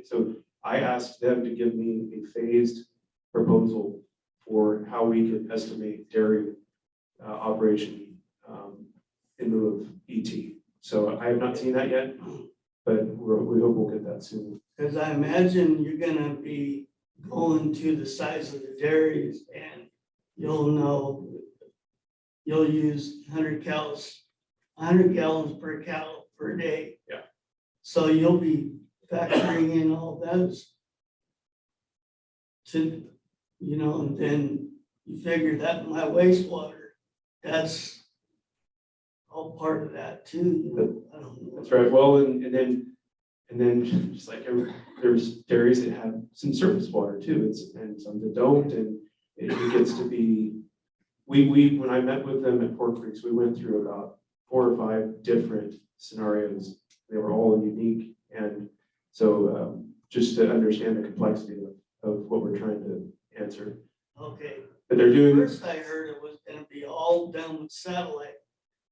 So I asked them to give me a phased proposal for how we could estimate dairy operation in lieu of ET. So I have not seen that yet, but we hope we'll get that soon. Cause I imagine you're gonna be going to the size of the dairies and you'll know, you'll use 100 gallons per cow per day. Yeah. So you'll be factoring in all those to, you know, and then you figure that my wastewater, that's all part of that too, you know. I don't know. That's right. Well, and then just like there's dairies that have some surface water too, and some that don't, and it gets to be. We when I met with them at Four Creeks, we went through about 4 or 5 different scenarios. They were all unique, and so just to understand the complexity of what we're trying to answer. Okay. But they're doing. First I heard it was gonna be all done with satellite.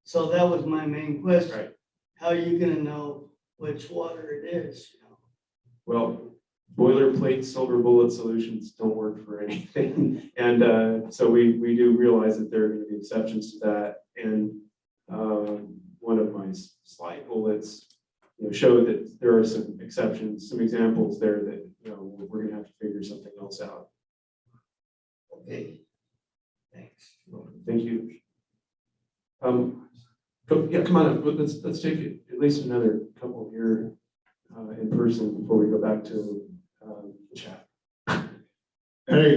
So that was my main question. Right. How are you gonna know which water it is, you know? Well, boilerplate silver bullet solutions don't work for anything. And so we do realize that there are going to be exceptions to that. And one of my slide bullets, you know, show that there are some exceptions, some examples there that, you know, we're going to have to figure something else out. Okay. Thanks. Thank you. Yeah, come on up. Let's take at least another couple here in person before we go back to chat. Hey,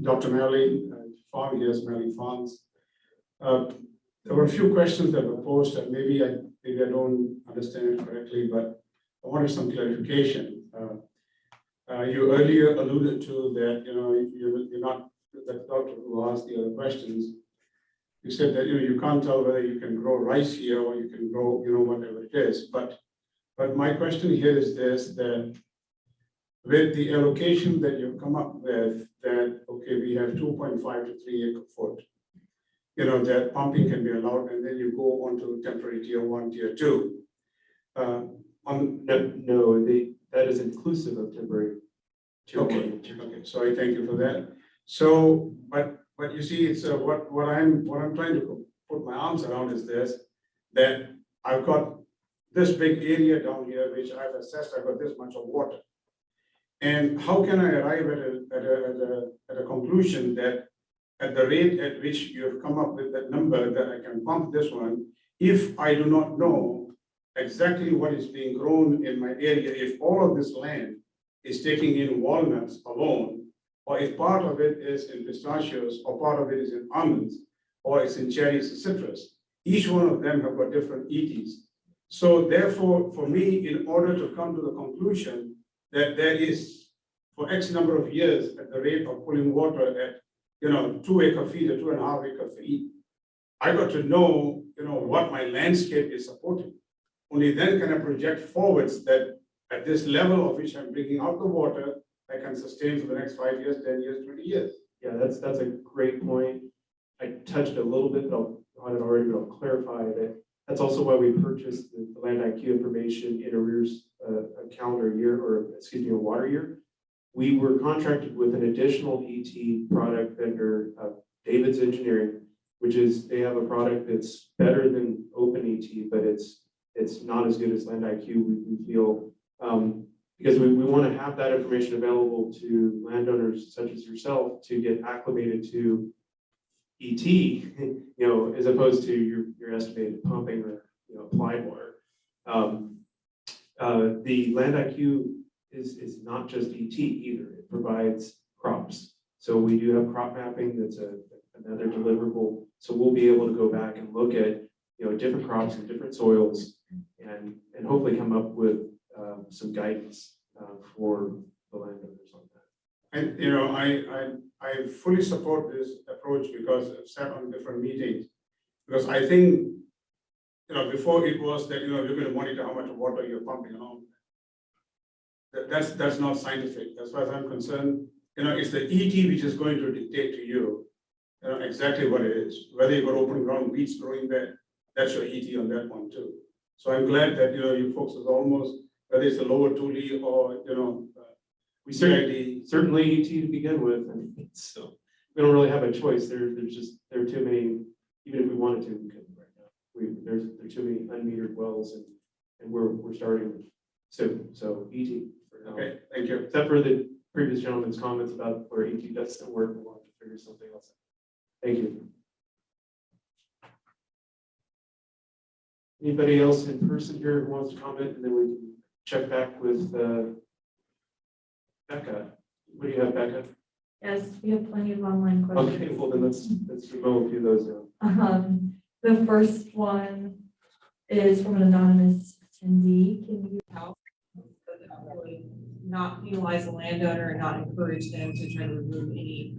Dr. Melly, Farm, yes, Melly Farms. There were a few questions that were posed, and maybe I don't understand it correctly, but I wanted some clarification. You earlier alluded to that, you know, you're not the doctor who asked the other questions. you said that, you can't tell whether you can grow rice here or you can grow, whatever it is. But my question here is this, that with the allocation that you've come up with, that, okay, we have 2.5 to 3 acre foot, that pumping can be allowed, and then you go on to temporary tier 1, tier 2. That is inclusive of temporary. tier Okay, one and tier two. okay, sorry, thank you for that. So, but you see, it's what I'm trying to put my arms around is this, that I've got this big area down here, which I've assessed, I've got this much of water. And how can I arrive at a conclusion that at the rate at which you have come up with that number, that I can pump this one, if I do not know exactly what is being grown in my area, if all of this land is taking in walnuts alone, or if part of it is in pistachios, or part of it is in almonds, or it's in cherries and citrus, each one of them have got different ETs. So therefore, for me, in order to come to the conclusion that there is, for X number of years, at the rate of pulling water at 2 acre feet or 2.5 acre feet, I got to know, what my landscape is supporting. Only then can I project forwards that at this level of which I'm bringing out the water, I can sustain for the next 5 years, 10 years, 20 years. Yeah, that's a great point. I touched a little bit on it already, but I'll clarify that. That's also why we purchased the Land IQ information in arrears, a calendar year, or excuse me, a water year. We were contracted with an additional ET product vendor, David's Engineering, which is, they have a product that's better than Open ET, but it's not as good as Land IQ, we feel, because we want to have that information available to landowners such as yourself to get acclimated to ET, as opposed to your estimated pumping or applied water. The Land IQ is not just ET either. It provides crops. So we do have crop mapping. That's another deliverable. So we'll be able to go back and look at different crops and different soils, and hopefully come up with some guidance for the landowners on that. And I fully support this approach because I've sat on different meetings. Because I think before it was that you're going to monitor how much water you're pumping on. That's not scientific. As far as I'm concerned, it's the ET which is going to dictate to you, exactly what it is. Whether you've got open ground weeds growing there, that's your ET on that one too. So I'm glad that you folks is almost, whether it's the lower Tule or We certainly ET to begin with, and so we don't really have a choice. There are too many. Even if we wanted to, we couldn't right now. There's too many unmetered wells, and we're starting soon. So ET. Okay, thank you. Except for the previous gentleman's comments about where ET doesn't work, we'll have to figure something else out. Thank you. Anybody else in person here who wants to comment, and then we can check back with Becca. What do you have, Becca? Yes, we have plenty of online questions. Okay, well then let's go a few of those down. The first one is from an anonymous attendee. Can you Help, but really not penalize the landowner and not encourage them to try to remove any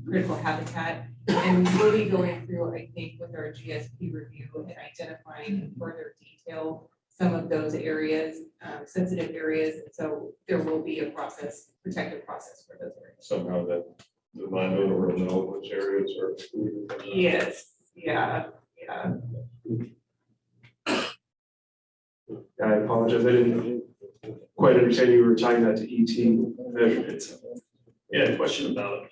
critical habitat. And we will be going through, I think, with our GSP review and identifying in further detail some of those areas, sensitive areas. And so there will be a process, protective process for those areas. Somehow that the landowner will know which areas are excluded. Yes, yeah. I apologize. I didn't quite understand you were tying that to ET measurements. Yeah, a question about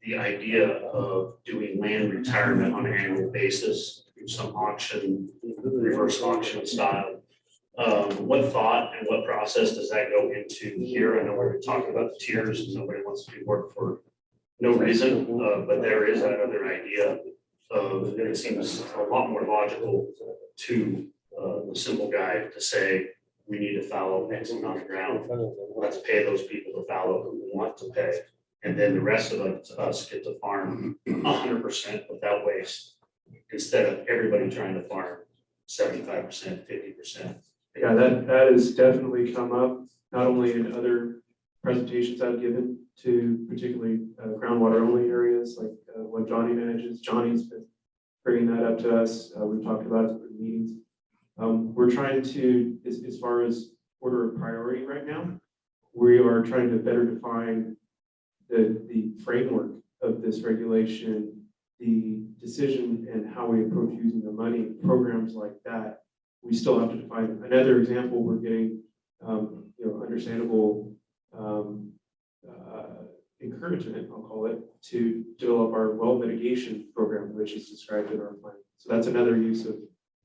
the idea of doing land retirement on an annual basis, some auction, reverse auction style. What thought and what process does that go into here? I know we were talking about the tiers and nobody wants to do work for no reason, but there is that other idea of, and it seems a lot more logical to the simple guy to say, we need to fallow X amount of ground. Let's pay those people to fallow who we want to pay. And then the rest of us get to farm 100% without waste, instead of everybody trying to farm 75%, 50%. Yeah, that has definitely come up, not only in other presentations I've given to particularly groundwater only areas like what Johnny manages. Johnny's been bringing that up to us. We've talked about it in meetings. We're trying to, as far as order of priority right now, we are trying to better define the framework of this regulation, the decision and how we approach using the money, programs like that. We still have to define. Another example, we're getting, understandable encouragement, I'll call it, to develop our well mitigation program, which is described in our plan. So that's another use of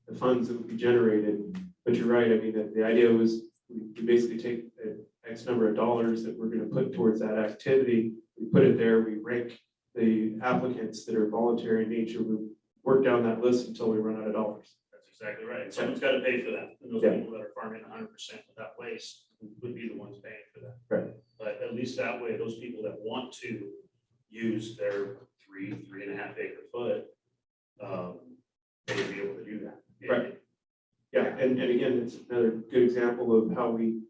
the funds that would be generated. But you're right, I mean, the idea was we basically take an X number of dollars that we're going to put towards that activity. We put it there, we rank the applicants that are voluntary in nature. We work down that list until we run out of dollars. That's exactly right. Someone's got to pay for that. And those Yeah. people that are farming 100% without waste would be the ones paying for that. Right. But at least that way, those people that want to use their 3.5 acre foot, they would be able to do that. Right. Yeah, and again, it's another good example of how we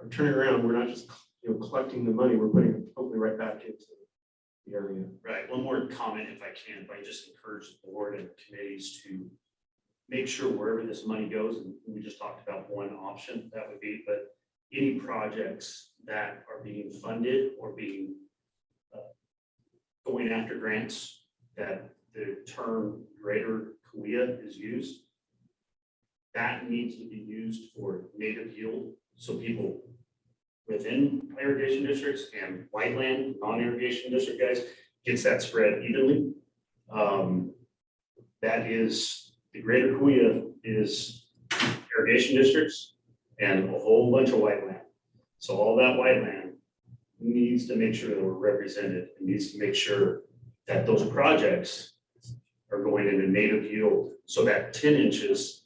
are turning around. We're not just collecting the money, we're putting it hopefully right back into the area. Right. One more comment, if I can, if I just encourage the board and committees to make sure wherever this money goes, and we just talked about one option that would be, but any projects that are being funded or being going after grants that the term greater Kauai is used, that needs to be used for native yield. So people within irrigation districts and whiteland, non-irrigation district guys gets that spread evenly. That is, the greater Kauai is irrigation districts and a whole bunch of whiteland. So all that whiteland needs to make sure that we're represented. It needs to make sure that those projects are going into native yield so that 10 inches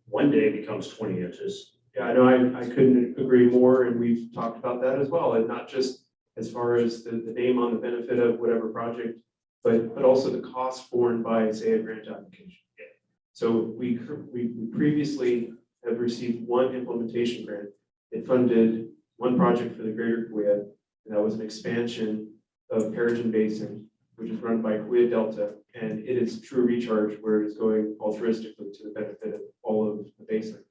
one day becomes 20 inches. Yeah, I know I couldn't agree more, and we've talked about that as well, and not just as far as the name on the benefit of whatever project, but also the cost borne by, say, a grant application. Yeah. So we previously have received one implementation grant. It funded one project for the greater Kauai, and that was an expansion of Perigin Basin, which is run by Kauai Delta, and it is true recharge where it is going altruistically to the benefit of all of the basin.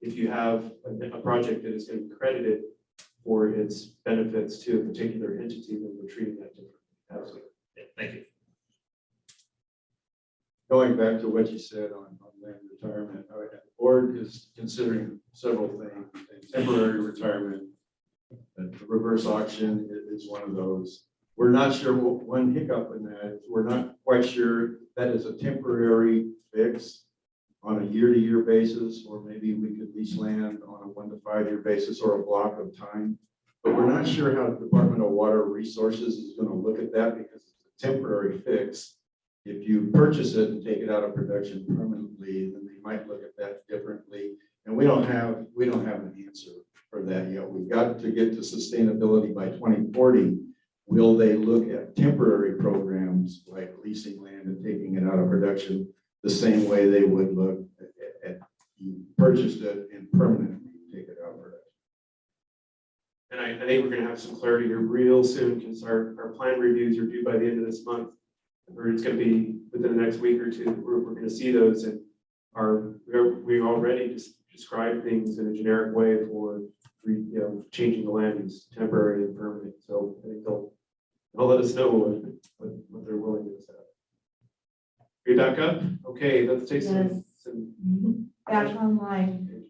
If you have a project that is going to be credited for its benefits to a particular entity, then we're treating that differently. Absolutely. Yeah, thank you. Going back to what you said on land retirement, the board is considering several things, temporary retirement, and the reverse auction is one of those. We're not sure what one hiccup in that is. We're not quite sure that is a temporary fix on a year-to-year basis, or maybe we could lease land on a 1 to 5 year basis or a block of time. But we're not sure how the Department of Water Resources is going to look at that because it's a temporary fix. If you purchase it and take it out of production permanently, then they might look at that differently. And we don't have an answer for that yet. We've got to get to sustainability by 2040. Will they look at temporary programs like leasing land and taking it out of production the same way they would look at you purchased it and permanently take it out of production? And I think we're going to have some clarity here real soon because our plan reviews are due by the end of this month. Or it's going to be within the next week or two. We're going to see those, and we've already described things in a generic way for changing the land use, temporary and permanent. So I think they'll let us know what they're willing to set up. Are you back up? Okay, let's take some. Back online.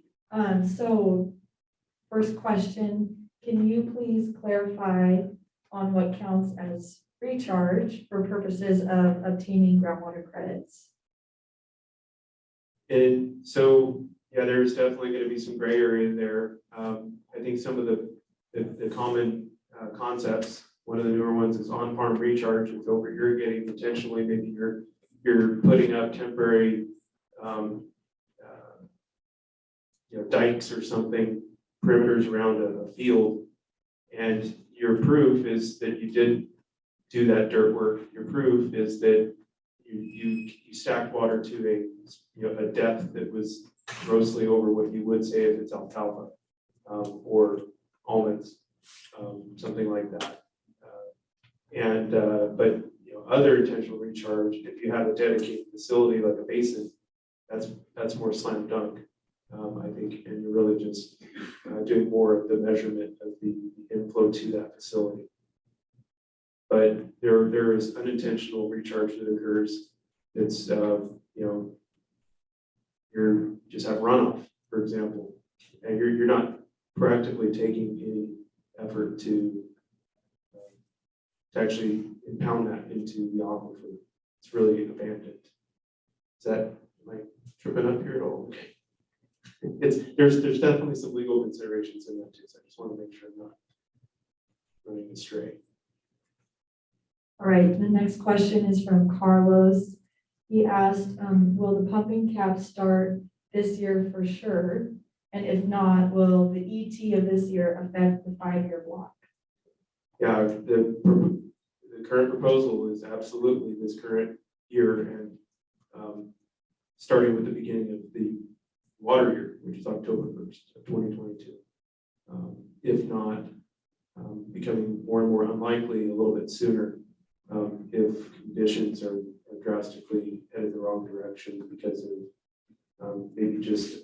So first question, can you please clarify on what counts as recharge for purposes of obtaining groundwater credits? And so, yeah, there's definitely going to be some gray area there. I think some of the common concepts, one of the newer ones is on-farm recharge. It's over irrigating potentially. Maybe you're putting up temporary dikes or something, perimeters around a field, and your proof is that you did do that dirt work. Your proof is that you stacked water to a depth that was grossly over what you would say if it's alfalfa or almonds, something like that. But other intentional recharge, if you have a dedicated facility like a basin, that's more slam dunk. I think, and you're really just doing more of the measurement of the inflow to that facility. But there is unintentional recharge that occurs. It's, you're just have runoff, for example, and you're not proactively taking any effort to actually impound that into the aquifer. It's really abandoned. Is that, am I tripping up here at all? Okay. There's definitely some legal considerations in that too, so I just want to make sure I'm not running astray. All right, the next question is from Carlos. He asked, will the pumping cap start this year for sure? And if not, will the ET of this year affect the 5-year block? Yeah, the current proposal is absolutely this current year and starting with the beginning of the water year, which is October 1st of 2022. If not, becoming more and more unlikely a little bit sooner if conditions are drastically headed the wrong direction because of maybe just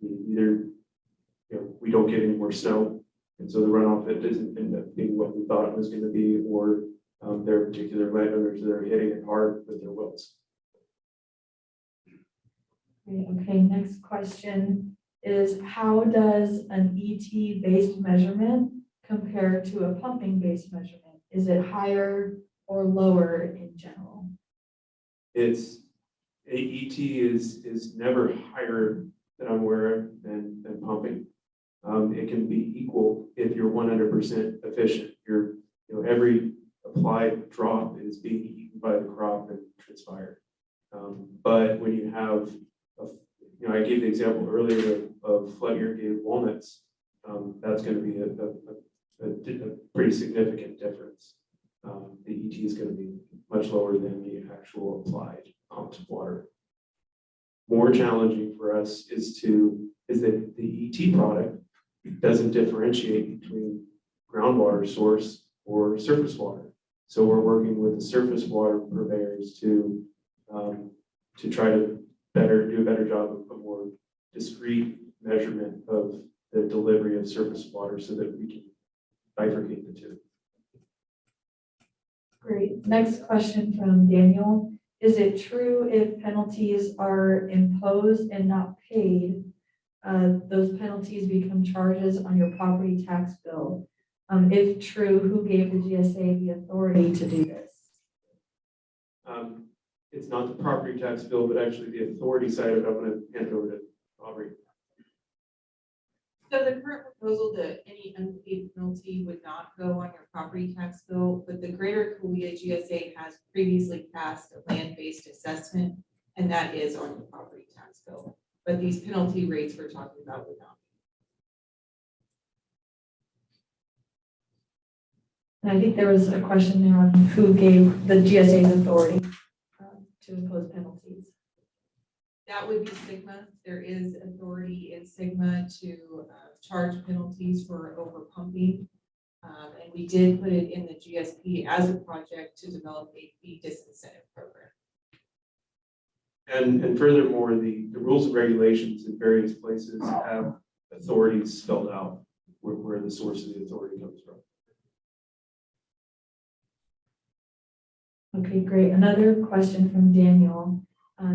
either we don't get any more snow, and so the runoff it doesn't end up being what we thought it was going to be, or there are particular landowners that are hitting it hard with their wells. Okay, next question is, how does an ET-based measurement compare to a pumping-based measurement? Is it higher or lower in general? It's AET is never higher that I'm aware of than pumping. It can be equal if you're 100% efficient. Every applied drop is being eaten by the crop and transpired. But when you have, I gave the example earlier of flood irrigated walnuts, that's going to be a pretty significant difference. The ET is going to be much lower than the actual applied pumped water. More challenging for us is that the ET product doesn't differentiate between groundwater source or surface water. So we're working with the surface water purveyors to try to do a better job of a more discrete measurement of the delivery of surface water so that we can bifurcate the two. Great. Next question from Daniel. Is it true if penalties are imposed and not paid, those penalties become charges on your property tax bill? If true, who gave the GSA the authority to do this? It's not the property tax bill, but actually the authority side of it. I'm going to hand it over to Aubrey. So the current proposal that any unpaid penalty would not go on your property tax bill, but the Greater Kauai GSA has previously passed a land-based assessment, and that is on your property tax bill. But these penalty rates we're talking about would not. And I think there was a question there on who gave the GSA's authority to impose penalties. That would be SGMA. There is authority in SGMA to charge penalties for over pumping. And we did put it in the GSP as a project to develop a fee disincentive program. And furthermore, the rules and regulations in various places have authorities spelled out where the source of the authority comes from. Okay, great. Another question from Daniel.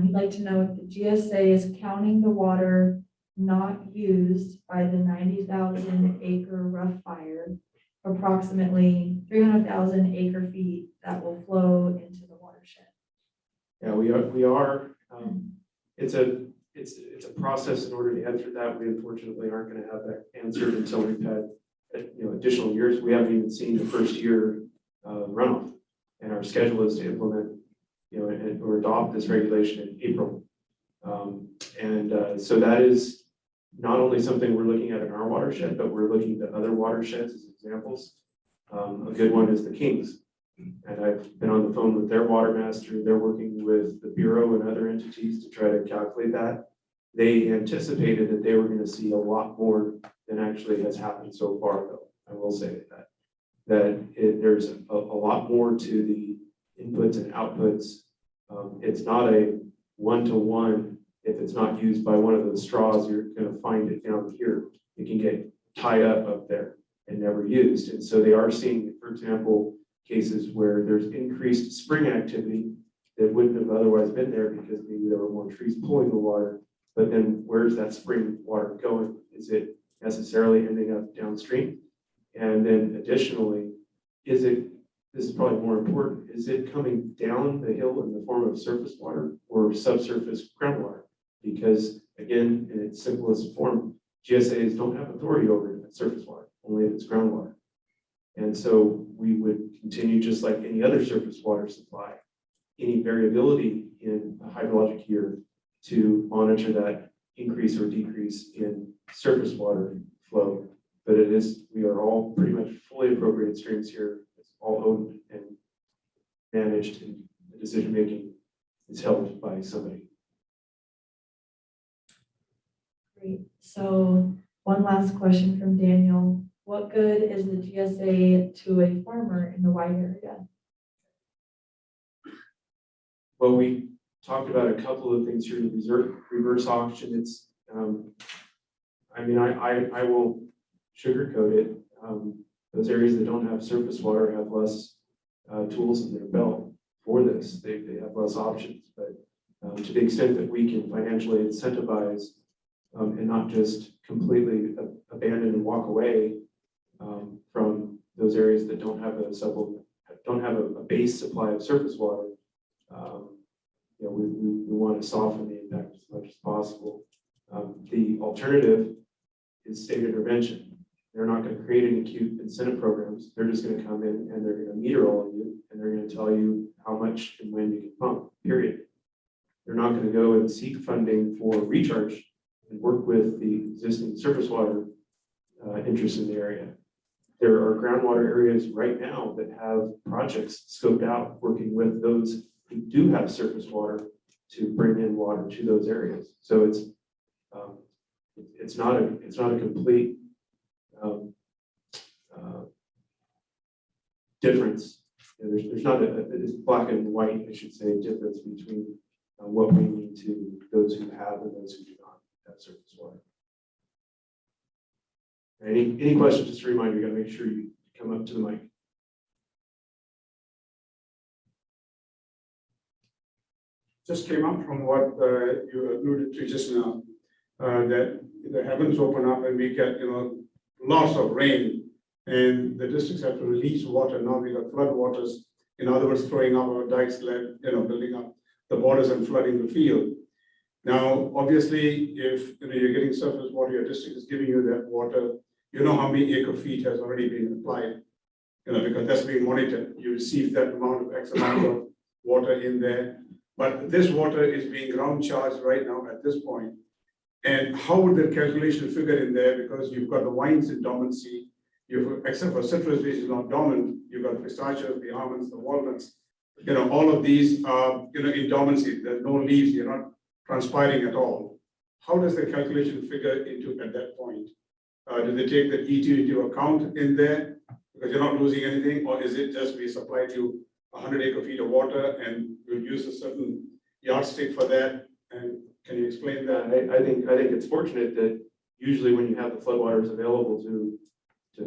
He'd like to know if the GSA is counting the water not used by the 90,000 acre rough fire, approximately 300,000 acre feet that will flow into the watershed. Yeah, we are. It's a process in order to answer that. We unfortunately aren't going to have that answered until we've had additional years. We haven't even seen the first year runoff, and our schedule is to implement or adopt this regulation in April. So that is not only something we're looking at in our watershed, but we're looking at other watersheds as examples. A good one is the Kings. And I've been on the phone with their water master. They're working with the Bureau and other entities to try to calculate that. They anticipated that they were going to see a lot more than actually has happened so far, though. I will say that there's a lot more to the inputs and outputs. It's not a one-to-one. If it's not used by one of those straws, you're going to find it down here. It can get tied up there and never used. And so they are seeing, for example, cases where there's increased spring activity that wouldn't have otherwise been there because maybe there were more trees pulling the water. But then where's that spring water going? Is it necessarily ending up downstream? And then additionally, this is probably more important, is it coming down the hill in the form of surface water or subsurface groundwater? Because again, in its simplest form, GSAs don't have authority over surface water, only if it's groundwater. And so we would continue just like any other surface water supply, any variability in a hydrologic year to monitor that increase or decrease in surface water flow. But we are all pretty much fully appropriated streams here. It's all owned and managed, and the decision-making is held by somebody. Great. So one last question from Daniel. What good is the GSA to a farmer in the wide area? Well, we talked about a couple of things here. The reverse auction. It's, I mean, I won't sugarcoat it. Those areas that don't have surface water have less tools in their belt for this. They have less options. But to the extent that we can financially incentivize and not just completely abandon and walk away from those areas that don't have a base supply of surface water, you know, we want to soften the impact as much as possible. The alternative is state intervention. They're not going to create any acute incentive programs. They're just going to come in and they're going to meter all of you, and they're going to tell you how much and when you can pump, period. They're not going to go and seek funding for recharge and work with the existing surface water interests in the area. There are groundwater areas right now that have projects scoped out working with those who do have surface water to bring in water to those areas. So it's not a complete difference. You know, there's not it's black and white, I should say, difference between what we need to those who have and those who do not have surface water. Any questions? Just a reminder, you got to make sure you come up to the mic. Just came up from what you alluded to just now, that the heavens open up and we get, lots of rain, and the districts have to release water. Now we got flood waters, in other words, throwing up our dikes, building up the borders and flooding the field. Now, obviously, if you're getting surface water, your district is giving you that water, you know how many acre feet has already been applied, because that's being monitored. You receive that amount of X amount of water in there. But this water is being ground charged right now at this point. And how would the calculation figure in there? Because you've got the wines in dormancy, except for citrus, which is not dormant, you've got pistachios, the almonds, the walnuts. All of these are in dormancy. There's no leaves, you're not transpiring at all. How does the calculation figure into at that point? Do they take the ET into account in there because you're not losing anything, or is it just we supplied you 100 acre feet of water and you'll use a certain yardstick for that? And can you explain that? I think it's fortunate that usually when you have the floodwaters available to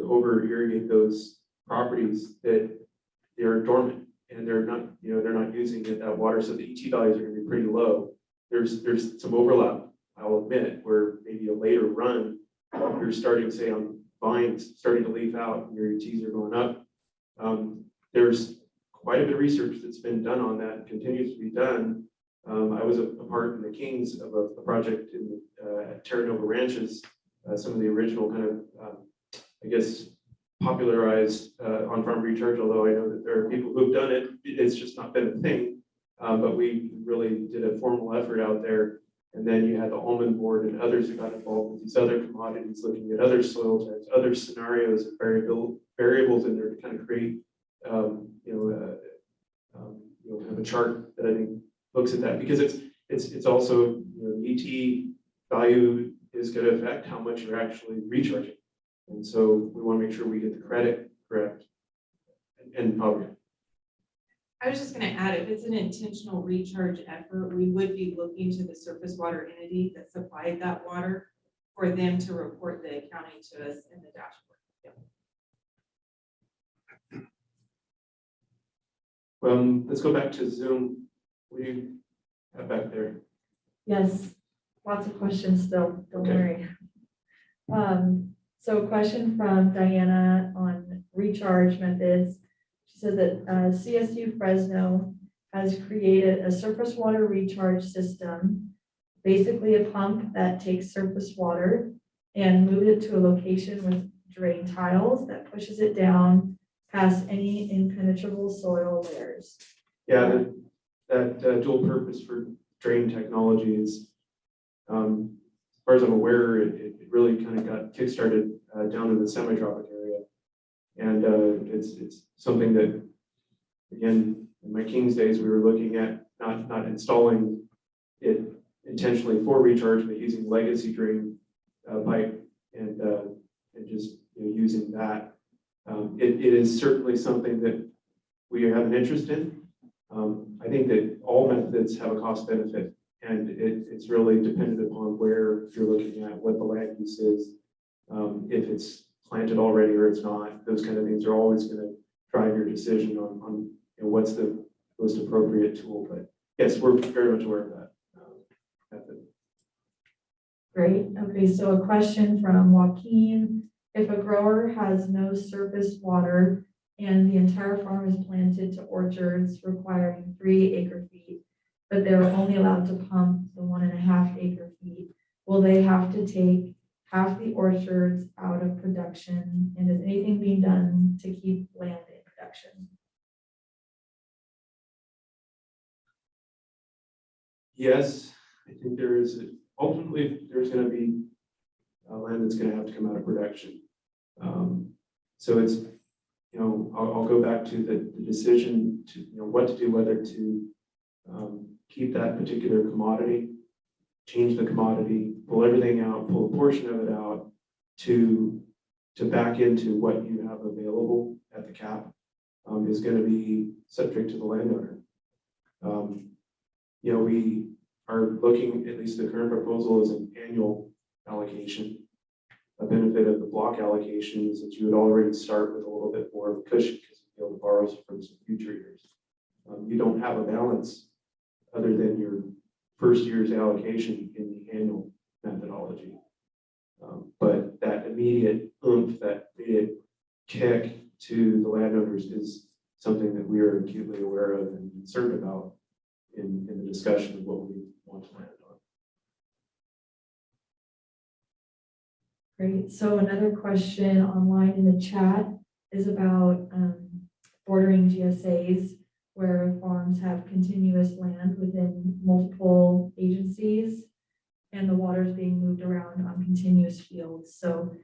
over irrigate those properties, that they're dormant and they're not using that water, so the ET values are going to be pretty low. There's some overlap, I'll admit, where maybe a later run, you're starting, say, on vines starting to leaf out and your ETs are going up. There's quite a bit of research that's been done on that and continues to be done. I was a part in the Kings of a project at Terra Nova Ranches, some of the original kind of, I guess, popularized on-farm recharge, although I know that there are people who've done it. It's just not been a thing, but we really did a formal effort out there. And then you had the almond board and others who got involved with these other commodities, looking at other soil types, other scenarios and variables in there to kind of create, have a chart that I think looks at that, because it's also, the ET value is going to affect how much you're actually recharging. And so we want to make sure we get the credit correct and probably. I was just gonna add, if it's an intentional recharge effort, we would be looking to the surface water entity that supplied that water for them to report the accounting to us in the dashboard. Let's go back to Zoom. What do you have back there? Yes, lots of questions still, don't Okay. worry. So a question from Diana on recharge methods. She said that CSU Fresno has created a surface water recharge system, basically a pump that takes surface water and moves it to a location with drain tiles that pushes it down past any impenetrable soil layers. Yeah, that dual purpose for drain technology is, as far as I'm aware, it really kind of got kickstarted down in the semi-tropic area. And it's something that, again, in my King's days, we were looking at not installing it intentionally for recharge, but using legacy drain pipe and just using that. It is certainly something that we have an interest in. I think that all methods have a cost benefit, and it's really dependent upon where you're looking at, what the land use is, if it's planted already or it's not. Those kind of things are always going to drive your decision on what's the most appropriate tool. But yes, we're very much aware of that method. Great. Okay, so a question from Joaquin. If a grower has no surface water and the entire farm is planted to orchards requiring 3 acre-feet, but they're only allowed to pump the 1.5 acre-feet, will they have to take half the orchards out of production? And is anything being done to keep land in production? Yes, I think ultimately there's going to be land that's going to have to come out of production. So it's, I'll go back to the decision to, what to do, whether to keep that particular commodity, change the commodity, pull everything out, pull a portion of it out to back into what you have available at the cap is going to be subject to the landowner. We are looking, at least the current proposal is an annual allocation. A benefit of the block allocation is that you would already start with a little bit more of a cushion because you'll be able to borrow from some future years. You don't have a balance other than your first year's allocation in the annual methodology. But that immediate oomph, that immediate kick to the landowners is something that we are acutely aware of and concerned about in the discussion of what we want to land on. Great. So another question online in the chat is about bordering GSAs where farms have continuous land within multiple agencies and the water is being moved around on continuous fields. So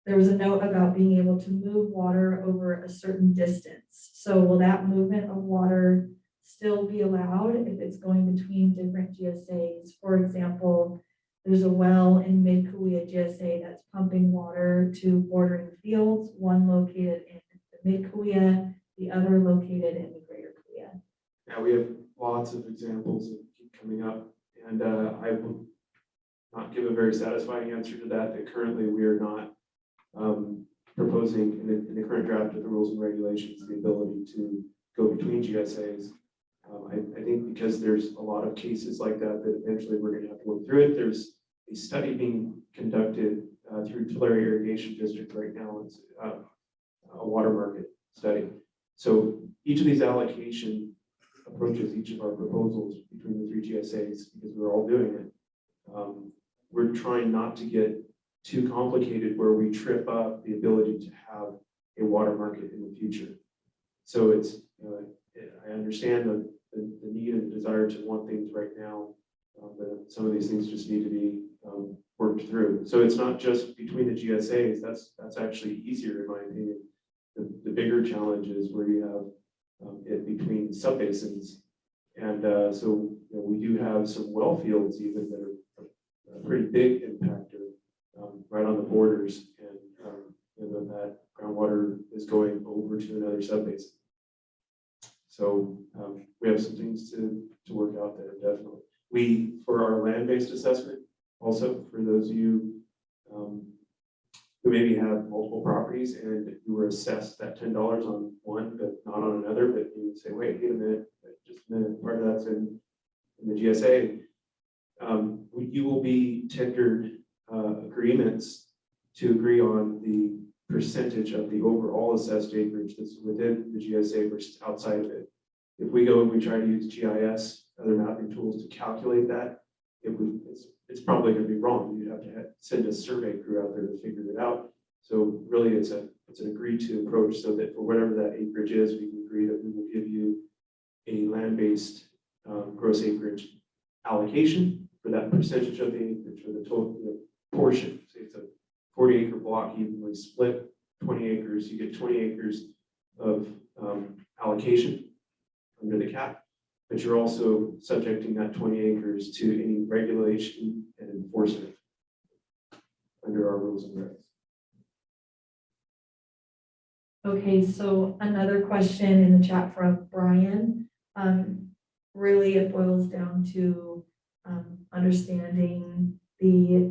there was a note about being able to move water over a certain distance. So will that movement of water still be allowed if it's going between different GSAs? For example, there's a well in Mid-Kauai GSA that's pumping water to bordering fields, one located in the Mid-Kauai, the other located in the Greater Kauai. Yeah, we have lots of examples that keep coming up, and I will not give a very satisfying answer to that currently we are not proposing in the current draft of the rules and regulations the ability to go between GSAs. I think because there's a lot of cases like that eventually we're going to have to work through it. There's a study being conducted through Tulare Irrigation District right now. It's a water market study. So each of these allocation approaches each of our proposals between the 3 GSAs because we're all doing it. We're trying not to get too complicated where we trip up the ability to have a water market in the future. So it's, I understand the need and the desire to want things right now, but some of these things just need to be worked through. So it's not just between the GSAs, that's actually easier in my opinion. The bigger challenge is where you have it between subbasins. And so we do have some well fields even that are a pretty big impactor right on the borders. And that groundwater is going over to another subbasin. So we have some things to work out there, definitely. We, for our land-based assessment, also for those of you who maybe have multiple properties and you were assessed that $10 on one, but not on another, but you would say, wait a minute, just a minute, part of that's in the GSA. You will be tendered agreements to agree on the percentage of the overall assessed acreage that's within the GSA versus outside of it. If we go and we try to use GIS, other mapping tools to calculate that, it's probably going to be wrong. You'd have to send a survey crew out there to figure it out. So really, it's an agreed to approach, so that for whatever that acreage is, we can agree that we will give you a land-based gross acreage allocation for that percentage of the acreage, or the total portion. Say it's a 40-acre block evenly split, 20 acres, you get 20 acres of allocation under the cap, but you're also subjecting that 20 acres to any regulation and enforcement under our rules and regs. Okay, so another question in the chat from Brian. Really, it boils down to understanding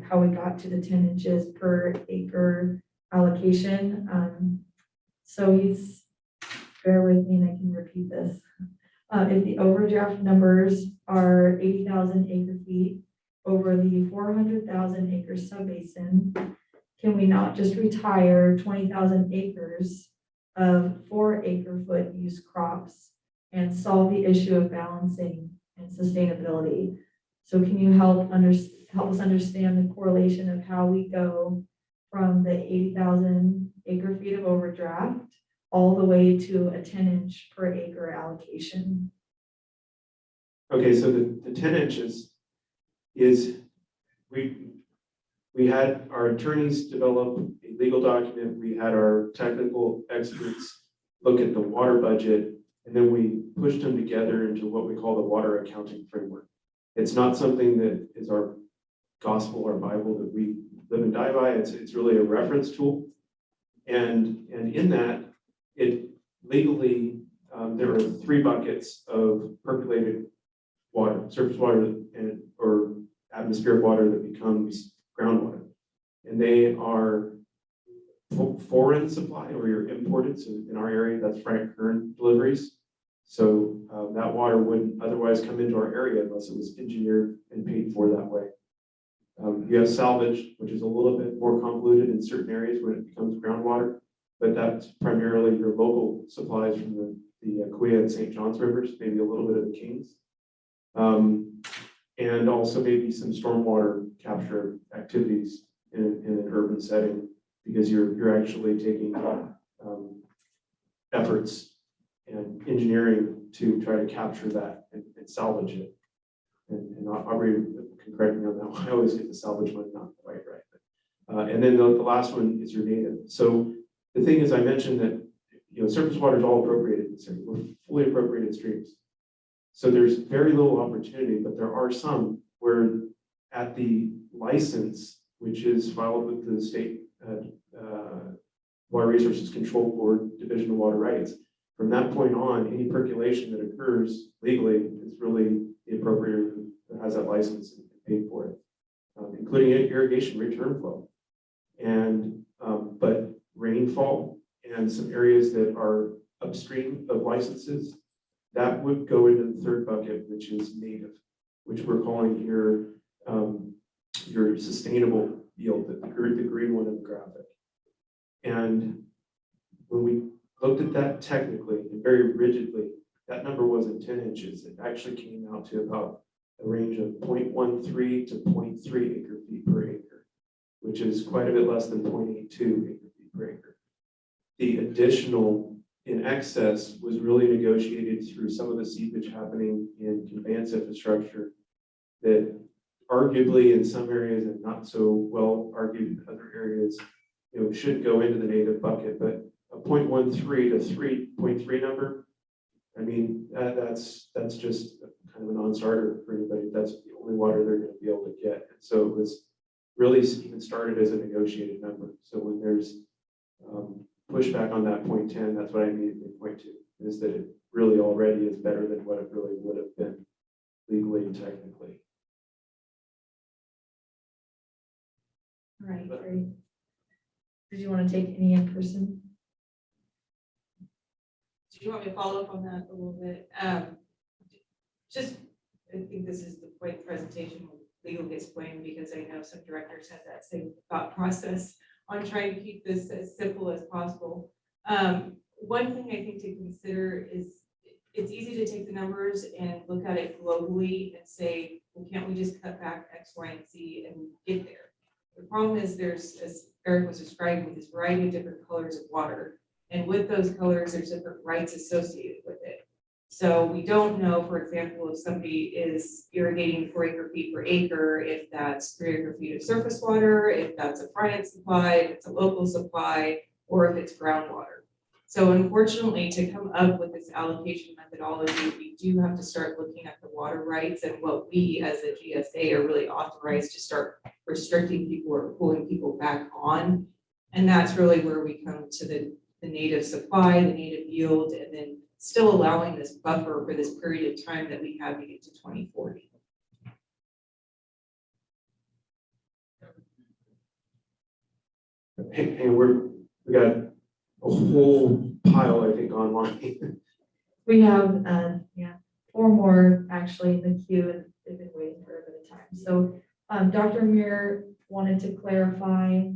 how we got to the 10 inches per acre allocation. So bear with me and I can repeat this. If the overdraft numbers are 80,000 acre feet over the 400,000 acre subbasin, can we not just retire 20,000 acres of 4 acre foot use crops and solve the issue of balancing and sustainability? So can you help us understand the correlation of how we go from the 80,000 acre feet of overdraft all the way to a 10-inch per acre allocation? Okay, so the 10 inches is, we had our attorneys develop a legal document, we had our technical experts look at the water budget, and then we pushed them together into what we call the water accounting framework. It's not something that is our gospel or Bible that we live and die by. It's really a reference tool. And in that, it legally, there are 3 buckets of percolated water, surface water, or atmospheric water that becomes groundwater. And they are foreign supply, or you're imported. So in our area, that's Frank Kern deliveries. So that water wouldn't otherwise come into our area unless it was engineered and paid for that way. You have salvage, which is a little bit more convoluted in certain areas when it becomes groundwater, but that's primarily your local supplies from the Aquia and St. Johns rivers, maybe a little bit of the Kings. And also maybe some stormwater capture activities in an urban setting, because you're actually taking efforts and engineering to try to capture that and salvage it. And Aubrey can correct me on that one. I always get the salvage one not quite right. And then the last one is your native. So the thing is, I mentioned that surface water is all appropriated in this area. We're fully appropriated streams. So there's very little opportunity, but there are some where at the license, which is filed with the state Water Resources Control Board, Division of Water Rights, from that point on, any percolation that occurs legally is really the appropriator who has that license and paid for it, including irrigation return flow. And but rainfall and some areas that are upstream of licenses, that would go into the 3rd bucket, which is native, which we're calling here your sustainable yield, the green one in the graphic. And when we looked at that technically and very rigidly, that number wasn't 10 inches. It actually came out to about a range of 0.13 to 0.3 acre feet per acre, which is quite a bit less than 0.82 acre feet per acre. The additional in excess was really negotiated through some of the seepage happening in conveyance infrastructure that arguably in some areas and not so well argued in other areas, should go into the native bucket, but a 0.13 to 3.3 number, I mean, that's just kind of a non-starter for anybody. That's the only water they're going to be able to get. And so it was really even started as a negotiated number. So when there's pushback on that 0.10, that's what I immediately point to. is that it really already is better than what it really would have been legally and technically. All right, great. Did you want to take any in person? Do you want me to follow up on that a little bit? Just, I think this is the point of the presentation when legal gets blamed, because I know some directors have that same thought process on trying to keep this as simple as possible. One thing I think to consider is it's easy to take the numbers and look at it globally and say, well, can't we just cut back X, Y, and Z and get there? The problem is there's, as Eric was describing, this variety of different colors of water. And with those colors, there's different rights associated with it. So we don't know, for example, if somebody is irrigating 4 acre-feet per acre, if that's 3 acre-feet of surface water, if that's a Friant supply, if it's a local supply, or if it's groundwater. So unfortunately, to come up with this allocation methodology, we do have to start looking at the water rights and what we as a GSA are really authorized to start restricting people or pulling people back on. And that's really where we come to the native supply, the native yield, and then still allowing this buffer for this period of time that we have to get to 2040. And we got a whole pile, I think, online. We have, 4 more actually in the queue, and they've been waiting for a bit of time. So, Dr. Muir wanted to clarify,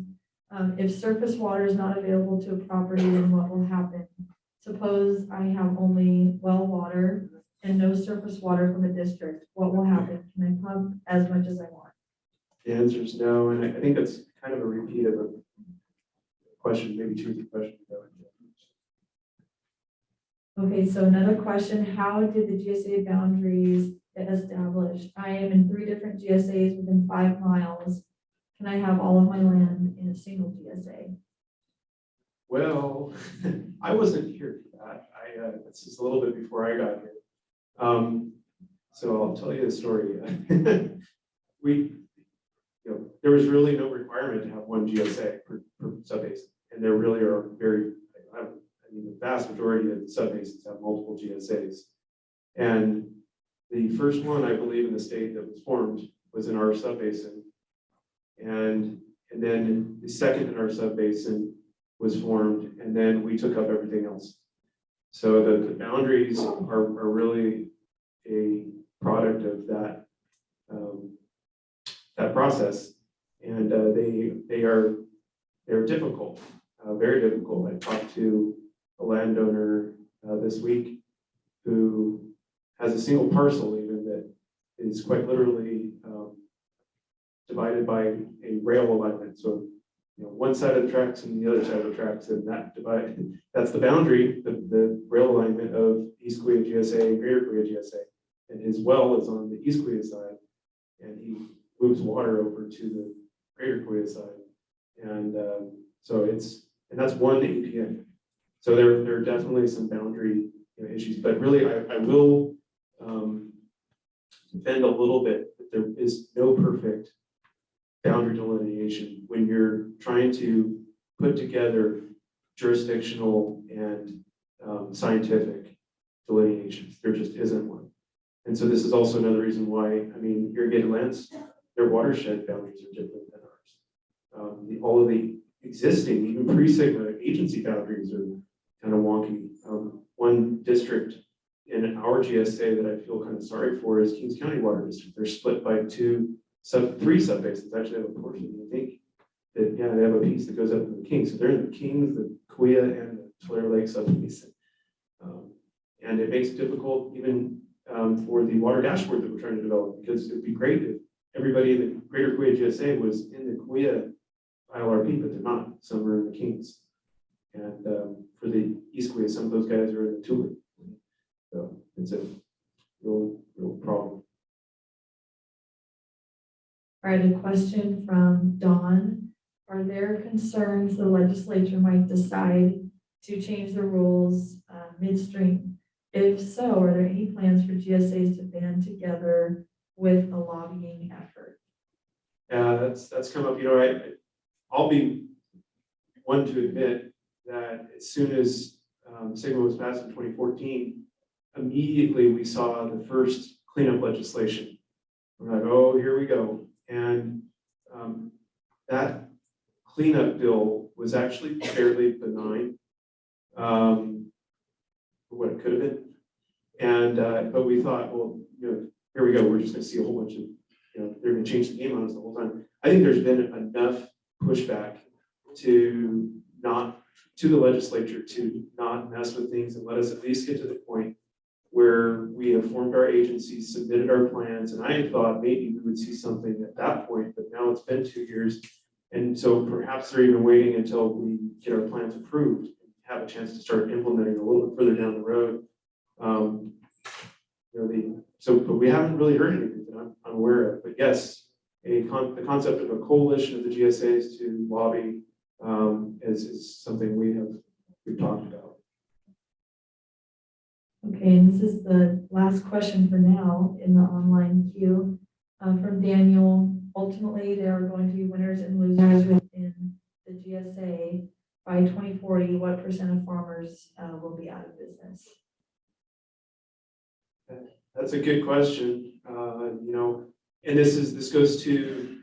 if surface water is not available to a property, then what will happen? Suppose I have only well water and no surface water from a district, what will happen? Can I pump as much as I want? The answer is no, and I think that's kind of a repeat of a question, maybe 2 or 3 questions ago. Okay, so another question, how did the GSA boundaries get established? I am in 3 different GSAs within 5 miles. Can I have all of my land in a single GSA? Well, I wasn't here for that. This is a little bit before I got here. So I'll tell you the story. There was really no requirement to have 1 GSA per subbase, and there really are the vast majority of the subbases have multiple GSAs. And the first one, I believe, in the state that was formed was in our subbasin. And then the second in our subbasin was formed, and then we took up everything else. So the boundaries are really a product of that process, and they're difficult, very difficult. I talked to a landowner this week who has a single parcel even that is quite literally divided by a rail alignment. So, one side of the tracks and the other side of the tracks, and that's the boundary, the rail alignment of East Kuya GSA and Greater Kuya GSA. And his well is on the East Kuya side, and he moves water over to the Greater Kuya side. And and that's 1 APN. So there are definitely some boundary issues, but really I will defend a little bit that there is no perfect boundary delineation when you're trying to put together jurisdictional and scientific delineations. There just isn't one. And so this is also another reason why, irrigated lands, their watershed boundaries are different than ours. All of the existing, even pre-SIGMA agency boundaries are kind of wonky. One district in our GSA that I feel kind of sorry for is Kings County Water District. They're split by 3 subbasins. Actually, they have a portion, I think, that, they have a piece that goes up in the Kings. So they're in the Kings, the Kuya, and the Tulare Lake subbasin. And it makes it difficult even for the water dashboard that we're trying to develop, because it'd be great if everybody in the Greater Kuya GSA was in the Kuya ILRP, but they're not. Some are in the Kings. And for the East Kuya, some of those guys are in the Tulare. So it's a real problem. All right, a question from Dawn. Are there concerns the legislature might decide to change the rules midstream? If so, are there any plans for GSAs to band together with a lobbying effort? Yeah, that's come up. I'll be one to admit that as soon as SIGMA was passed in 2014, immediately we saw the first cleanup legislation. We're like, oh, here we go. And that cleanup bill was actually fairly benign for what it could have been. And, but we thought, well, here we go. We're just gonna see a whole bunch of, they're gonna change the game on us the whole time. I think there's been enough pushback to the legislature to not mess with things and let us at least get to the point where we have formed our agencies, submitted our plans, and I thought maybe we would see something at that point, but now it's been 2 years. And so perhaps they're even waiting until we get our plans approved, and have a chance to start implementing a little bit further down the road. But we haven't really heard anything that I'm aware of. But yes, the concept of a coalition of the GSAs to lobby is something we've talked about. Okay, and this is the last question for now in the online queue from Daniel. Ultimately, there are going to be winners and losers within the GSA. By 2040, what % of farmers will be out of business? That's a good question. And this goes to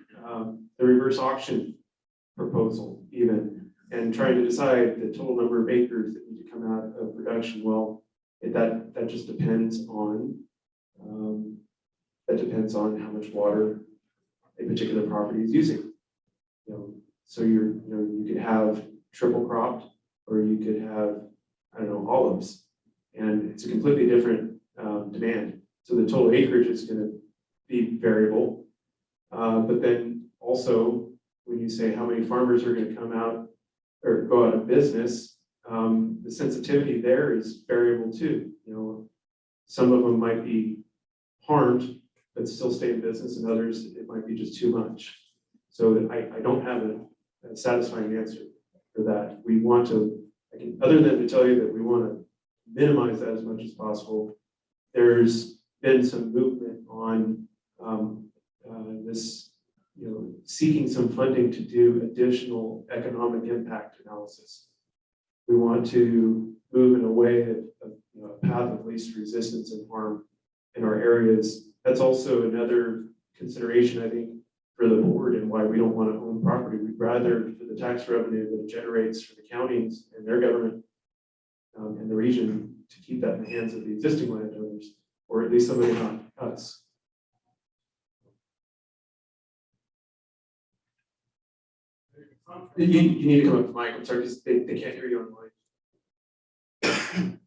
the reverse auction proposal even, and trying to decide the total number of acres that need to come out of production. Well, that just depends on how much water a particular property is using. So you could have triple cropped, or you could have, olives, and it's a completely different demand. So the total acreage is going to be variable. But then also, when you say how many farmers are going to come out or go out of business, the sensitivity there is variable too. Some of them might be harmed, but still stay in business, and others, it might be just too much. So I don't have a satisfying answer for that. We want to, other than to tell you that we want to minimize that as much as possible. There's been some movement on this, seeking some funding to do additional economic impact analysis. We want to move in a way of a path of least resistance and harm in our areas. That's also another consideration, I think, for the board and why we don't want to own property. We'd rather, for the tax revenue that it generates for the counties and their government and the region, to keep that in the hands of the existing landowners, or at least somebody, not us. You need to come up to Mike. I'm sorry, because they can't hear you online.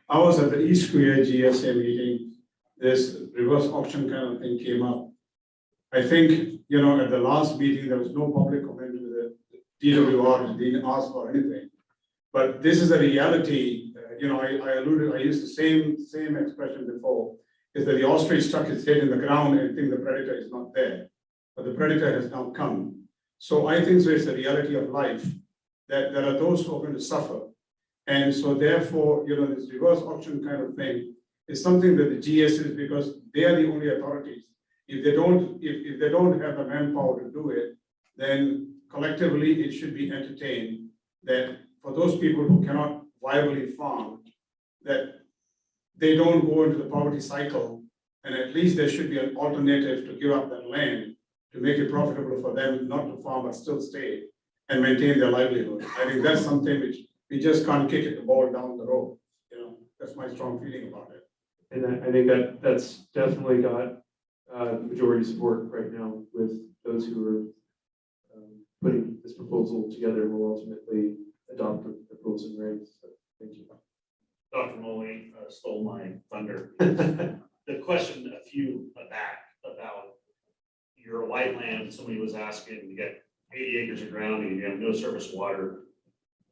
I was at the East Korea GSA meeting. This reverse auction kind of thing came up. I think, at the last meeting, there was no public comment with the DWR, didn't ask for anything. But this is a reality. I used the same expression before, is that the ostrich stuck its head in the ground and think the predator is not there. But the predator has now come. So I think so it's a reality of life that there are those who are going to suffer. And so therefore, this reverse auction kind of thing is something that the GSAs, because they are the only authorities. If they don't have the manpower to do it, then collectively it should be entertained that for those people who cannot viably farm, that they don't go into the poverty cycle, and at least there should be an alternative to give up that land to make it profitable for them not to farm but still stay and maintain their livelihood. I think that's something which we just can't kick the ball down the road. That's my strong feeling about it. And I think that's definitely got majority support right now with those who are putting this proposal together and will ultimately adopt the rules and regs. So, thank you. Dr. Moley stole my thunder. The question a few back about your white land, somebody was asking, you get 80 acres of ground and you have no surface water.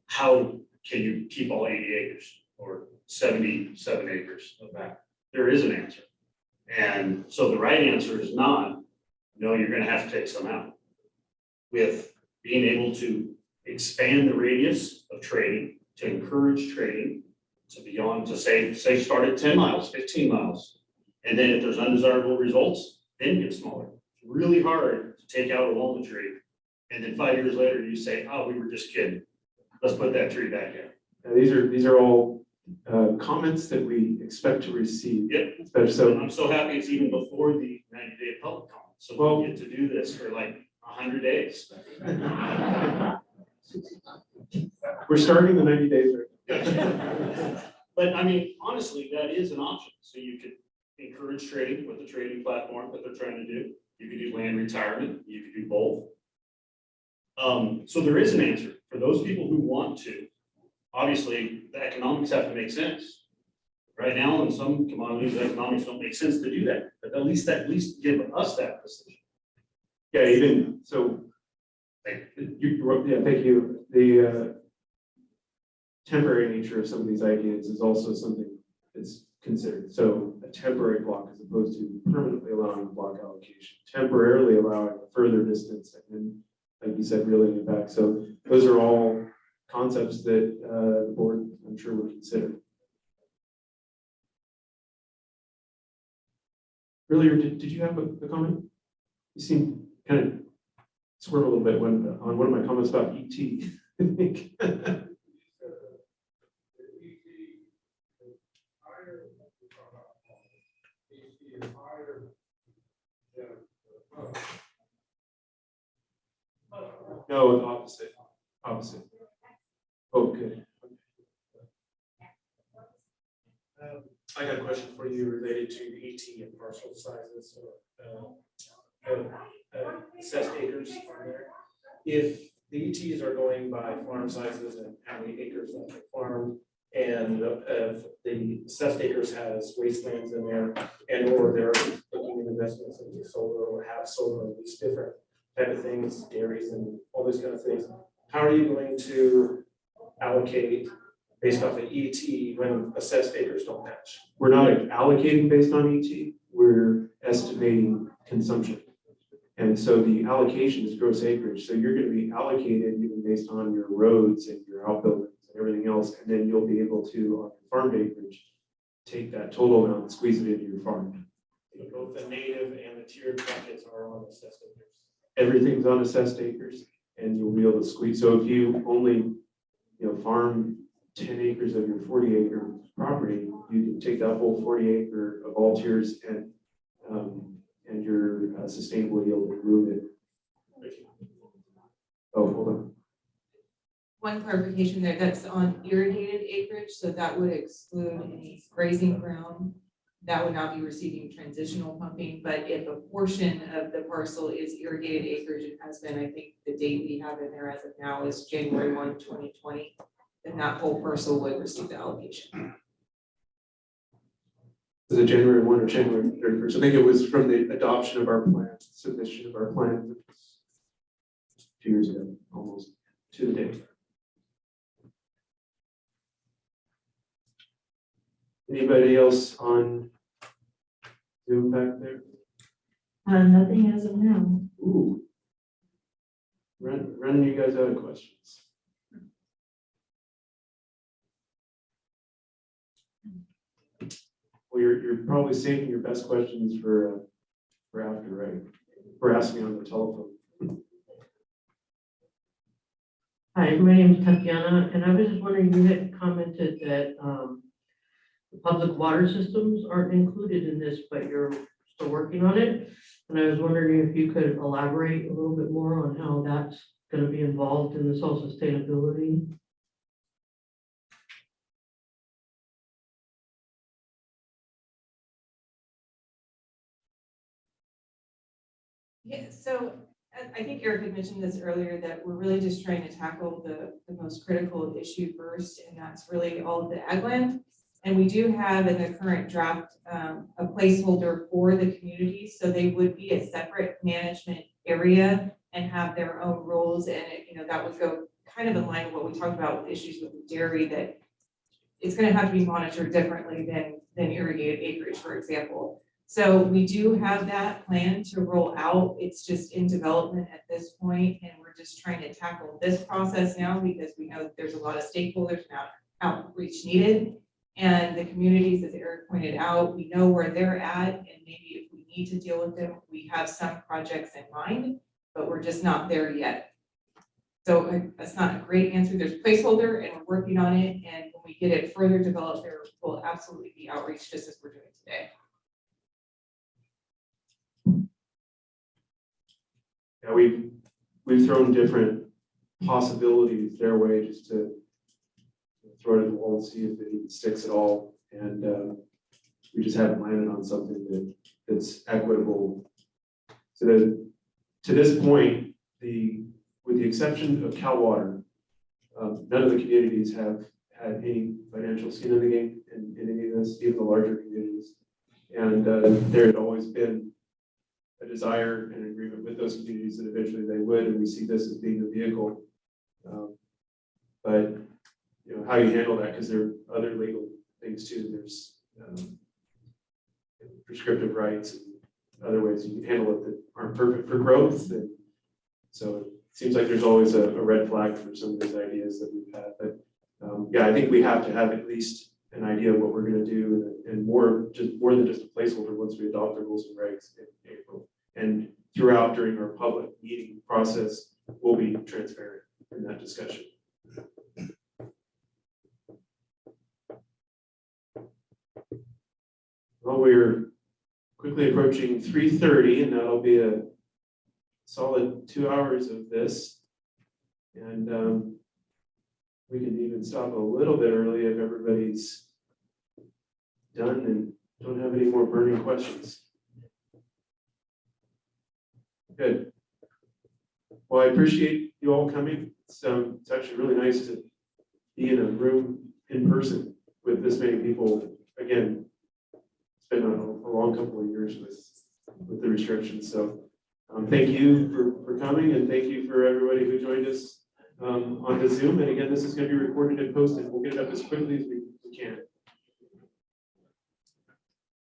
How can you keep all 80 acres or 77 acres of that? There is an answer. And so the right answer is not, no, you're going to have to take some out. With being able to expand the radius of trading, to encourage trading, to beyond, to say start at 10 miles, 15 miles. And then if there's undesirable results, then get smaller. It's really hard to take out a walnut tree. And then 5 years later, you say, oh, we were just kidding. let's put that tree back in. These are all comments that we expect to receive. Yep. Especially So so, I'm so happy it's even before the 90-day public comment, so Well- we get to do this for like 100 days. we're starting the 90 days right. But I mean, honestly, that is an option. So you could encourage trading with the trading platform that they're trying to do. You could do land retirement, you could do both. So there is an answer for those people who want to. Obviously, the economics have to make sense. Right now, in some commodities, the economics don't make sense to do that, but at least give us that position. Yeah, even so. Yeah, thank you. The temporary nature of some of these ideas is also something that's considered. So a temporary block as opposed to permanently allowing a block allocation, temporarily allowing a further distance, and then, like you said, reeling it back. So those are all concepts that the board, I'm sure, would consider. Earlier, did you have a comment? You seem kind of swerve a little bit when on one of my comments about ET. I think. No, the opposite. Opposite. Oh, good. I got a question for you related to ET and parcel sizes or assessed acres on there. If the ETs are going by farm sizes and how many acres that they farm, and if the assessed acres has wastelands in there, and or they're looking at investments into solar or have solar, or these different type of things, dairies and all those kind of things, how are you going to allocate based off of ET when assessed acres don't match? We're not allocating based on ET, we're estimating consumption. And so the allocation is gross acreage. So you're going to be allocated even based on your roads and your outbuildings and everything else. And then you'll be able to, on your farmed acreage, take that total amount and squeeze it into your farm. So both the native and the tiered buckets are on assessed acres. Everything's on assessed acres and you'll be able to squeeze. So if you only, farm 10 acres of your 40-acre property, you can take that whole 40-acre of all tiers and your sustainable yield and move it. Oh, hold on. One clarification there, that's on irrigated acreage, so that would exclude any grazing ground. That would not be receiving transitional pumping, but if a portion of the parcel is irrigated acreage, it has been, I think the date we have in there as of now is January 1, 2020, then that whole parcel would receive the allocation. Was it January 1 or January 31st? I think it was from the adoption of our plan, submission of our plan, which was 2 years ago, almost to the day. Anybody else on Zoom back there? Nothing as of now. Ooh. Running you guys out of questions. Well, you're probably saving your best questions for after, right? For asking on the telephone. Hi, my name is Tatiana, and I was just wondering, you had commented that the public water systems aren't included in this, but you're still working on it. And I was wondering if you could elaborate a little bit more on how that's going to be involved in this whole sustainability. Yeah, so I think Eric had mentioned this earlier, that we're really just trying to tackle the most critical issue first, and that's really all of the ag land. And we do have in the current draft a placeholder for the communities, so they would be a separate management area and have their own rules, and that would go kind of in line with what we talked about with issues with the dairy, that it's going to have to be monitored differently than irrigated acreage, for example. So we do have that plan to roll out. It's just in development at this point, and we're just trying to tackle this process now because we know that there's a lot of stakeholders and outreach needed. And the communities, as Eric pointed out, we know where they're at, and maybe if we need to deal with them, we have some projects in mind, but we're just not there yet. So that's not a great answer. There's placeholder and we're working on it. And when we get it further developed, there will absolutely be outreach just as we're doing today. Yeah, we've thrown different possibilities their way just to throw it at the wall and see if it even sticks at all. And we just haven't landed on something that's equitable. So that, to this point, with the exception of Cal Water, none of the communities have had any financial skin in the game in any of this, even the larger communities. And there had always been a desire and agreement with those communities that eventually they would, and we see this as being the vehicle. But you know how you handle that, because there are other legal things too. There's prescriptive rights and other ways you can handle it that aren't perfect for growth. And so it seems like there's always a red flag for some of these ideas that we've had. But yeah, I think we have to have at least an idea of what we're going to do, and more than just a placeholder once we adopt the rules and regs in April. And throughout during our public meeting process, we'll be transparent in that discussion. Well, we're quickly approaching 3:30, and that'll be a solid 2 hours of this. And we can even stop a little bit early if everybody's done and don't have any more burning questions. Good. Well, I appreciate you all coming. It's actually really nice to be in a room in person with this many people. Again, it's been a long couple of years with the restrictions. So thank you for coming, and thank you for everybody who joined us on the Zoom. And again, this is going to be recorded and posted. We'll get it up as quickly as we can.